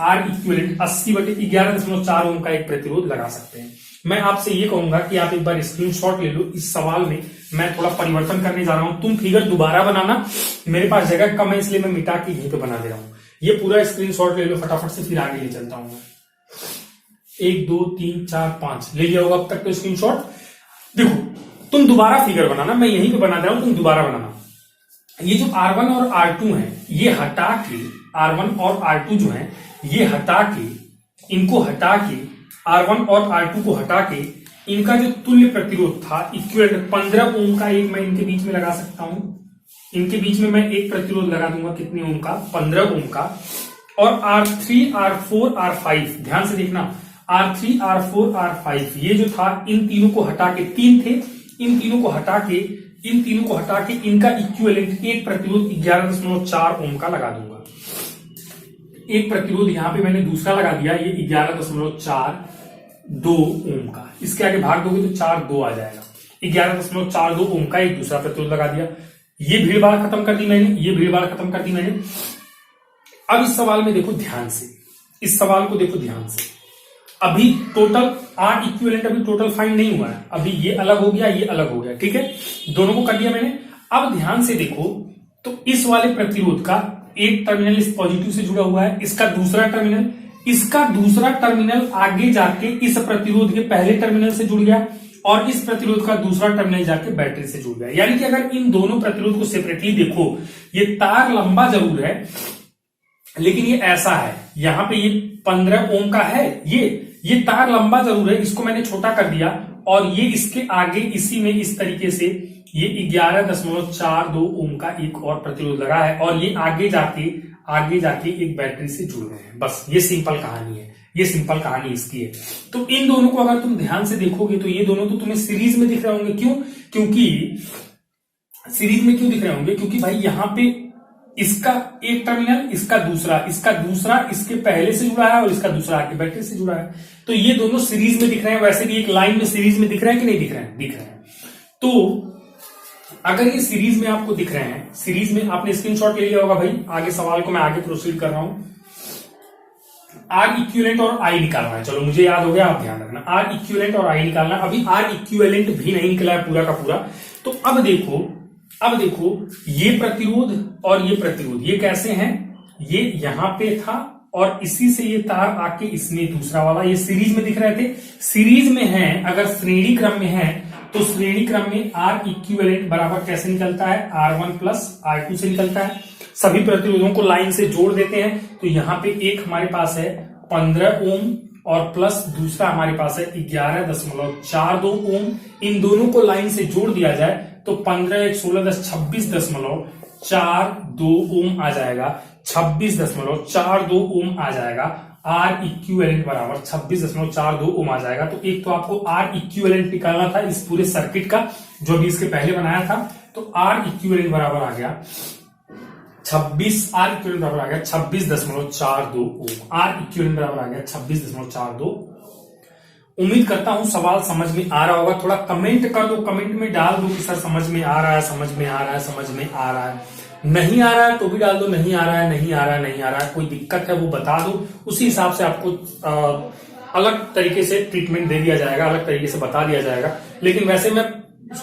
80/11.4 ओम का एक प्रतिरोध लगा सकते हैं। मैं आपसे ये कहूंगा कि आप एक बार स्क्रीनशॉट ले लो। इस सवाल में मैं थोड़ा परिवर्तन करने जा रहा हूं, तुम फिगर दोबारा बनाना, मेरे पास जगह कम है इसलिए मैं मिटा के यहीं पे बना दे रहा हूं। ये पूरा स्क्रीनशॉट ले लो फटाफट से, फिर आगे ले चलता हूं। 1 2 3 4 5 ले लिया होगा अब तक तो स्क्रीनशॉट। देखो तुम दोबारा फिगर बनाना, मैं यहीं पे बना दे रहा हूं, तुम दोबारा बनाना। ये जो R1 और R2 है ये हटा के, R1 और R2 जो है ये हटा के, इनको हटा के, R1 और R2 को हटा के इनका जो तुल्य प्रतिरोध था इक्विवेलेंट 15 ओम का एक मैं इनके बीच में लगा सकता हूं। इनके बीच में मैं एक प्रतिरोध लगा दूंगा कितने ओम का 15 ओम का। और R3 R4 R5 ध्यान से देखना, R3 R4 R5 ये जो था इन तीनों को हटा के, 3 थे, इन तीनों को हटा के इनका इक्विवेलेंट एक प्रतिरोध 11.4 ओम का लगा दूंगा। एक प्रतिरोध यहां पे मैंने दूसरा लगा दिया, ये 11.42 ओम का। इसके आगे भाग दोगे तो 4 2 आ जाएगा। 11.42 ओम का एक दूसरा प्रतिरोध लगा दिया। ये भीड़भाड़ खत्म कर दी मैंने, अब इस सवाल में देखो ध्यान से, इस सवाल को देखो ध्यान से। अभी टोटल R इक्विवेलेंट अभी टोटल फाइंड नहीं हुआ है, अभी ये अलग हो गया, ये अलग हो गया, ठीक है, दोनों को कर दिया मैंने। अब ध्यान से देखो तो इस वाले प्रतिरोध का एक टर्मिनल इस पॉजिटिव से जुड़ा हुआ है, इसका दूसरा टर्मिनल आगे जाके इस प्रतिरोध के पहले टर्मिनल से जुड़ गया और इस प्रतिरोध का दूसरा टर्मिनल जाके बैटरी से जुड़ गया। यानी कि अगर इन दोनों प्रतिरोध को सेपरेटली देखो, ये तार लंबा जरूर है लेकिन ये ऐसा है, यहां पे ये 15 ओम का है, ये तार लंबा जरूर है, इसको मैंने छोटा कर दिया और ये इसके आगे इसी में इस तरीके से ये 11.42 ओम का एक और प्रतिरोध लगा है और ये आगे जाके एक बैटरी से जुड़ गए हैं। बस ये सिंपल कहानी है, ये सिंपल कहानी इसकी है। तो इन दोनों को अगर तुम ध्यान से देखोगे तो ये दोनों तो तुम्हें सीरीज में दिख रहे होंगे। क्यों? क्योंकि सीरीज में क्यों दिख रहे होंगे? क्योंकि भाई यहां पे इसका एक टर्मिनल, इसका दूसरा इसके पहले से जुड़ा है और इसका दूसरा आके बैटरी से जुड़ा है, तो ये दोनों सीरीज में दिख रहे हैं। वैसे भी एक लाइन में सीरीज में दिख रहे हैं कि नहीं दिख रहे हैं? दिख रहे हैं। तो अगर ये सीरीज में आपको दिख रहे हैं, सीरीज में आपने स्क्रीनशॉट ले लिया होगा भाई। आगे सवाल को मैं आगे प्रोसीड कर रहा हूं। R इक्विवेलेंट और I निकालना है, चलो मुझे याद हो गया, आप ध्यान रखना। R इक्विवेलेंट और I निकालना, अभी R इक्विवेलेंट भी नहीं निकला है पूरा का पूरा। तो अब देखो ये प्रतिरोध और ये प्रतिरोध ये कैसे हैं? ये यहां पे था और इसी से ये तार आके इसमें दूसरा वाला, ये सीरीज में दिख रहे थे, सीरीज में है। अगर श्रेणी क्रम में है तो श्रेणी क्रम में R इक्विवेलेंट बराबर कैसे निकलता है? R1 प्लस R2 से निकलता है। सभी प्रतिरोधों को लाइन से जोड़ देते हैं तो यहां पे एक हमारे पास है 15 ओम और प्लस दूसरा हमारे पास है 11.42 ओम। इन दोनों को लाइन से जोड़ दिया जाए तो 15 1 16 10 26.42 ओम आ जाएगा। 26.42 ओम आ जाएगा। R इक्विवेलेंट बराबर 26.42 ओम आ जाएगा। तो एक तो आपको R इक्विवेलेंट निकालना था इस पूरे सर्किट का जो भी इसके पहले बनाया था, तो R इक्विवेलेंट बराबर आ गया 26.42 ओम। R इक्विवेलेंट बराबर आ गया 26.42। उम्मीद करता हूं सवाल समझ में आ रहा होगा। थोड़ा कमेंट कर दो, कमेंट में डाल दो कि सर समझ में आ रहा है, समझ में आ रहा है, समझ में आ रहा है। नहीं आ रहा है तो भी डाल दो, नहीं आ रहा है, नहीं आ रहा है, नहीं आ रहा है, कोई दिक्कत है वो बता दो, उसी हिसाब से आपको अलग तरीके से ट्रीटमेंट दे दिया जाएगा, अलग तरीके से बता दिया जाएगा। लेकिन वैसे मैं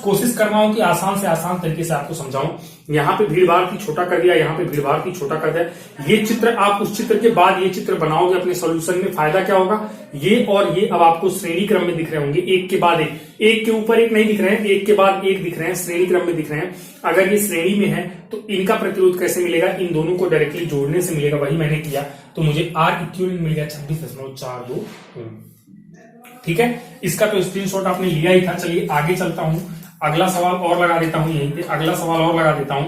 कोशिश कर रहा हूं कि आसान से आसान तरीके से आपको समझाऊं। यहाँ पे भीड़ भाड़ की छोटा कर दिया, यहाँ पे भीड़ भाड़ की छोटा कर दिया। ये चित्र आप उस चित्र के बाद ये चित्र बनाओगे अपने सॉल्यूशन में, फायदा क्या होगा, ये और ये अब आपको श्रेणी क्रम में दिख रहे होंगे, एक के बाद एक, एक के ऊपर एक नहीं दिख रहे हैं, एक के बाद एक दिख रहे हैं, श्रेणी क्रम में दिख रहे हैं। अगर ये श्रेणी में है तो इनका प्रतिरोध कैसे मिलेगा, इन दोनों को डायरेक्टली जोड़ने से मिलेगा, वही मैंने किया। तो मुझे आर इक्विवेलेंट मिल गया 26.42 ओम। ठीक है, इसका तो स्क्रीनशॉट आपने लिया ही था। चलिए आगे चलता हूं, अगला सवाल और लगा देता हूं, यहीं पे अगला सवाल और लगा देता हूं।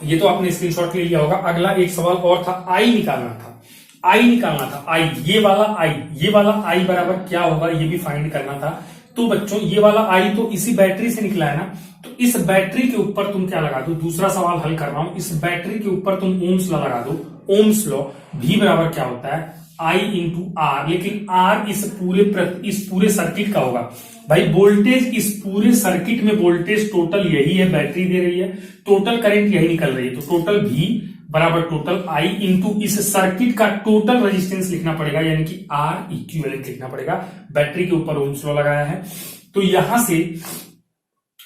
ये तो आपने स्क्रीनशॉट ले लिया होगा। अगला एक सवाल और था, आई निकालना था, आई निकालना था, आई, ये वाला आई, ये वाला आई बराबर क्या होगा ये भी फाइंड करना था। तो बच्चों ये वाला आई तो इसी बैटरी से निकला है ना, तो इस बैटरी के ऊपर तुम क्या लगा दो, दूसरा सवाल हल कर रहा हूं, इस बैटरी के ऊपर तुम ओम्स लॉ लगा दो। ओम्स लॉ भी बराबर क्या होता है, आई इंटू आर, लेकिन आर इस पूरे सर्किट का होगा। भाई वोल्टेज इस पूरे सर्किट में वोल्टेज टोटल यही है, बैटरी दे रही है, टोटल करंट यही निकल रही है, तो टोटल भी बराबर टोटल आई इंटू इस सर्किट का टोटल रेजिस्टेंस लिखना पड़ेगा, यानी कि आर इक्विवेलेंट लिखना पड़ेगा। बैटरी के ऊपर ओम्स लॉ लगाया है, तो यहां से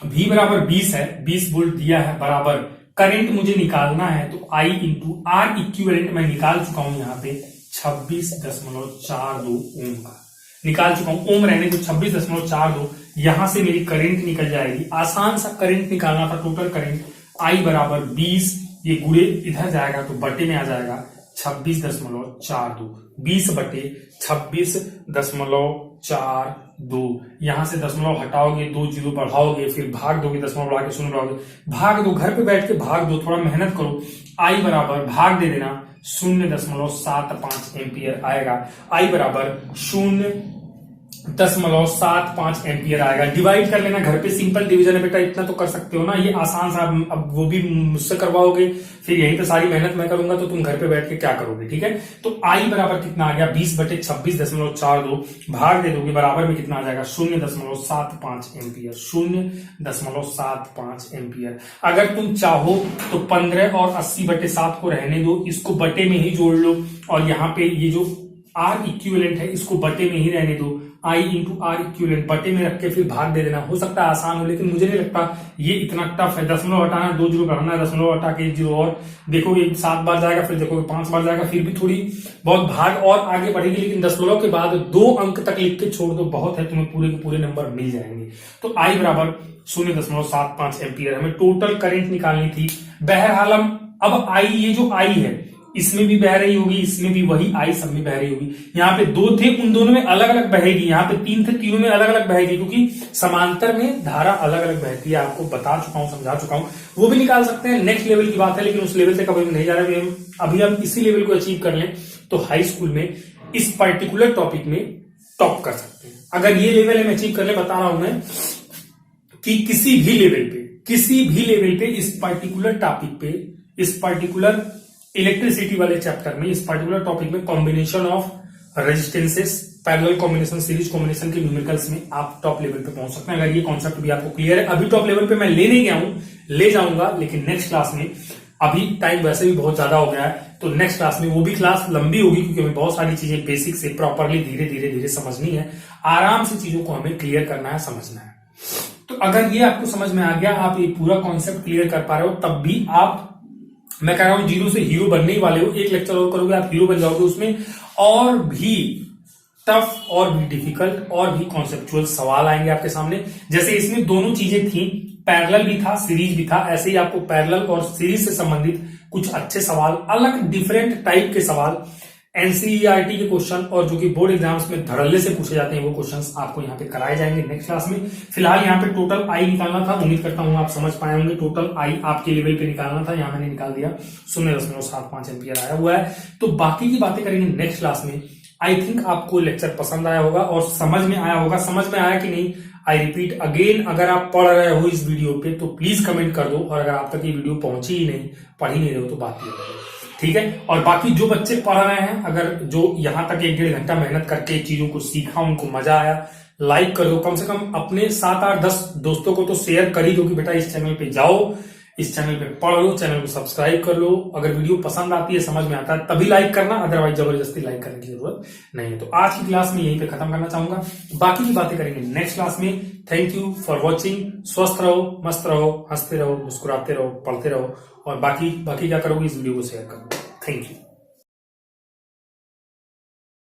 V बराबर 20 है, 20 वोल्ट दिया है, बराबर करंट मुझे निकालना है, तो आई इंटू आर इक्विवेलेंट मैं निकाल चुका हूं यहाँ पे 26.42 ओम का निकाल चुका हूं। ओम रहने तो 26.42, यहां से मेरी करंट निकल जाएगी। आसान सा करंट निकालना था, टोटल करंट आई बराबर 20, ये गुणे इधर जाएगा तो बटे में आ जाएगा 26.42, 20 बटे 26.42। यहां से दशमलव हटाओगे, 2 जीरो बढ़ाओगे, फिर भाग दोगे, दशमलव बढ़ा के 0 बढ़ाओगे, भाग दो, घर पे बैठ के भाग दो, थोड़ा मेहनत करो। आई बराबर भाग दे देना 0.75 एम्पियर आएगा। आई बराबर 0.75 एम्पियर आएगा। डिवाइड कर लेना, घर पे सिंपल डिवीजन है बेटा, इतना तो कर सकते हो ना, ये आसान सा। अब वो भी मुझसे करवाओगे, फिर यहीं पे सारी मेहनत मैं करूंगा, तो तुम घर पे बैठ के क्या करोगे, ठीक है। तो आई बराबर कितना आ गया, 20 बटे 26.42, भाग दे दोगे, बराबर में कितना आ जाएगा 0.75 एम्पियर, 0.75 एम्पियर। अगर तुम चाहो तो 15 और 80 बटे 7 को रहने दो, इसको बटे में ही जोड़ लो, और यहाँ पे ये जो आर इक्विवेलेंट है इसको बटे में ही रहने दो। आई इंटू आर इक्विवेलेंट बटे में रख के फिर भाग दे देना। हो सकता है आसान हो, लेकिन मुझे नहीं लगता ये इतना टफ है। दशमलव हटाना, 2 जीरो बढ़ाना, दशमलव हटा के 1 जीरो, और देखोगे 7 बार जाएगा, फिर देखोगे 5 बार जाएगा, फिर भी थोड़ी बहुत भाग और आगे बढ़ेगी, लेकिन दशमलव के बाद 2 अंक तक लिख के छोड़ दो, बहुत है, तुम्हें पूरे के पूरे नंबर मिल जाएंगे। तो आई बराबर 0.75 एम्पियर हमें टोटल करंट निकालनी थी। बहरहाल अब आई, ये जो आई है इसमें भी बह रही होगी, इसमें भी वही आई, सब में बह रही होगी। यहाँ पे 2 थे, उन दोनों में अलग अलग बहेगी, यहाँ पे 3 थे, तीनों में अलग अलग बहेगी, क्योंकि समांतर में धारा अलग अलग बहती है। आपको बता चुका हूं, समझा चुका हूं, वो भी निकाल सकते हैं, नेक्स्ट लेवल की बात है, लेकिन उस लेवल से कभी नहीं जा रहे। अभी हम इसी लेवल को अचीव कर लें तो हाई स्कूल में इस पर्टिकुलर टॉपिक में टॉप कर सकते हैं। अगर ये लेवल हम अचीव कर ले, बता रहा हूं मैं कि किसी भी लेवल पे इस पर्टिकुलर टॉपिक पे, इस पर्टिकुलर इलेक्ट्रिसिटी वाले चैप्टर में, इस पर्टिकुलर टॉपिक में combination of resistances, parallel combination, series combination के न्यूमेरिकल्स में आप टॉप लेवल पे पहुंच सकते हैं। अगर ये कॉन्सेप्ट भी आपको क्लियर है, अभी टॉप लेवल पे मैं ले नहीं गया हूं, ले जाऊंगा, लेकिन नेक्स्ट क्लास में, अभी टाइम वैसे भी बहुत ज्यादा हो गया है, तो नेक्स्ट क्लास में, वो भी क्लास लंबी होगी, क्योंकि हमें बहुत सारी चीजें बेसिक से प्रॉपरली धीरे धीरे समझनी है, आराम से चीजों को हमें क्लियर करना है, समझना है। तो अगर ये आपको समझ में आ गया, आप ये पूरा कॉन्सेप्ट क्लियर कर पा रहे हो, तब भी आप, मैं कह रहा हूं, जीरो से हीरो बनने ही वाले हो। एक लेक्चर और करोगे आप हीरो बन जाओगे। उसमें और भी टफ, और भी डिफिकल्ट, और भी कॉन्सेप्चुअल सवाल आएंगे आपके सामने। जैसे इसमें दोनों चीजें थी, पैरेलल भी था, सीरीज भी था, ऐसे ही आपको पैरेलल और सीरीज से संबंधित कुछ अच्छे सवाल, अलग डिफरेंट टाइप के सवाल, एनसीईआरटी के क्वेश्चन, और जो कि बोर्ड एग्जाम्स में धड़ल्ले से पूछे जाते हैं, वो क्वेश्चंस आपको यहाँ पे कराए जाएंगे नेक्स्ट क्लास में। फिलहाल यहाँ पे टोटल आई निकालना था, उम्मीद करता हूँ आप समझ पाए होंगे। टोटल आई आपके लेवल पे निकालना था, यहाँ मैंने निकाल दिया, 0.75 एम्पियर आया हुआ है। तो बाकी की बातें करेंगे नेक्स्ट क्लास में। आई थिंक आपको लेक्चर पसंद आया होगा और समझ में आया होगा। समझ में आया कि नहीं, आई रिपीट अगेन, अगर आप पढ़ रहे हो इस वीडियो पे तो प्लीज कमेंट कर दो, और अगर आप तक ये वीडियो पहुंची ही नहीं, पढ़ ही नहीं रहे हो, तो बात ये है, ठीक है। और बाकी जो बच्चे पढ़ रहे हैं, अगर जो यहां तक 1-1.5 घंटा मेहनत करके चीजों को सीखा, उनको मजा आया, लाइक कर दो, कम से कम अपने 7-8-10 दोस्तों को तो शेयर कर ही दो कि बेटा इस चैनल पे जाओ, इस चैनल पे पढ़ लो, चैनल को सब्सक्राइब कर लो। अगर वीडियो पसंद आती है, समझ में आता है, तभी लाइक करना, अदरवाइज जबरदस्ती लाइक करने की जरूरत नहीं है। तो आज की क्लास में यहीं पे खत्म करना चाहूंगा, बाकी की बातें करेंगे नेक्स्ट क्लास में। Thank you for watching. स्वस्थ रहो, मस्त रहो, हंसते रहो, मुस्कुराते रहो, पढ़ते रहो, और बाकी क्या करोगे, इस वीडियो को शेयर करो। Thank you.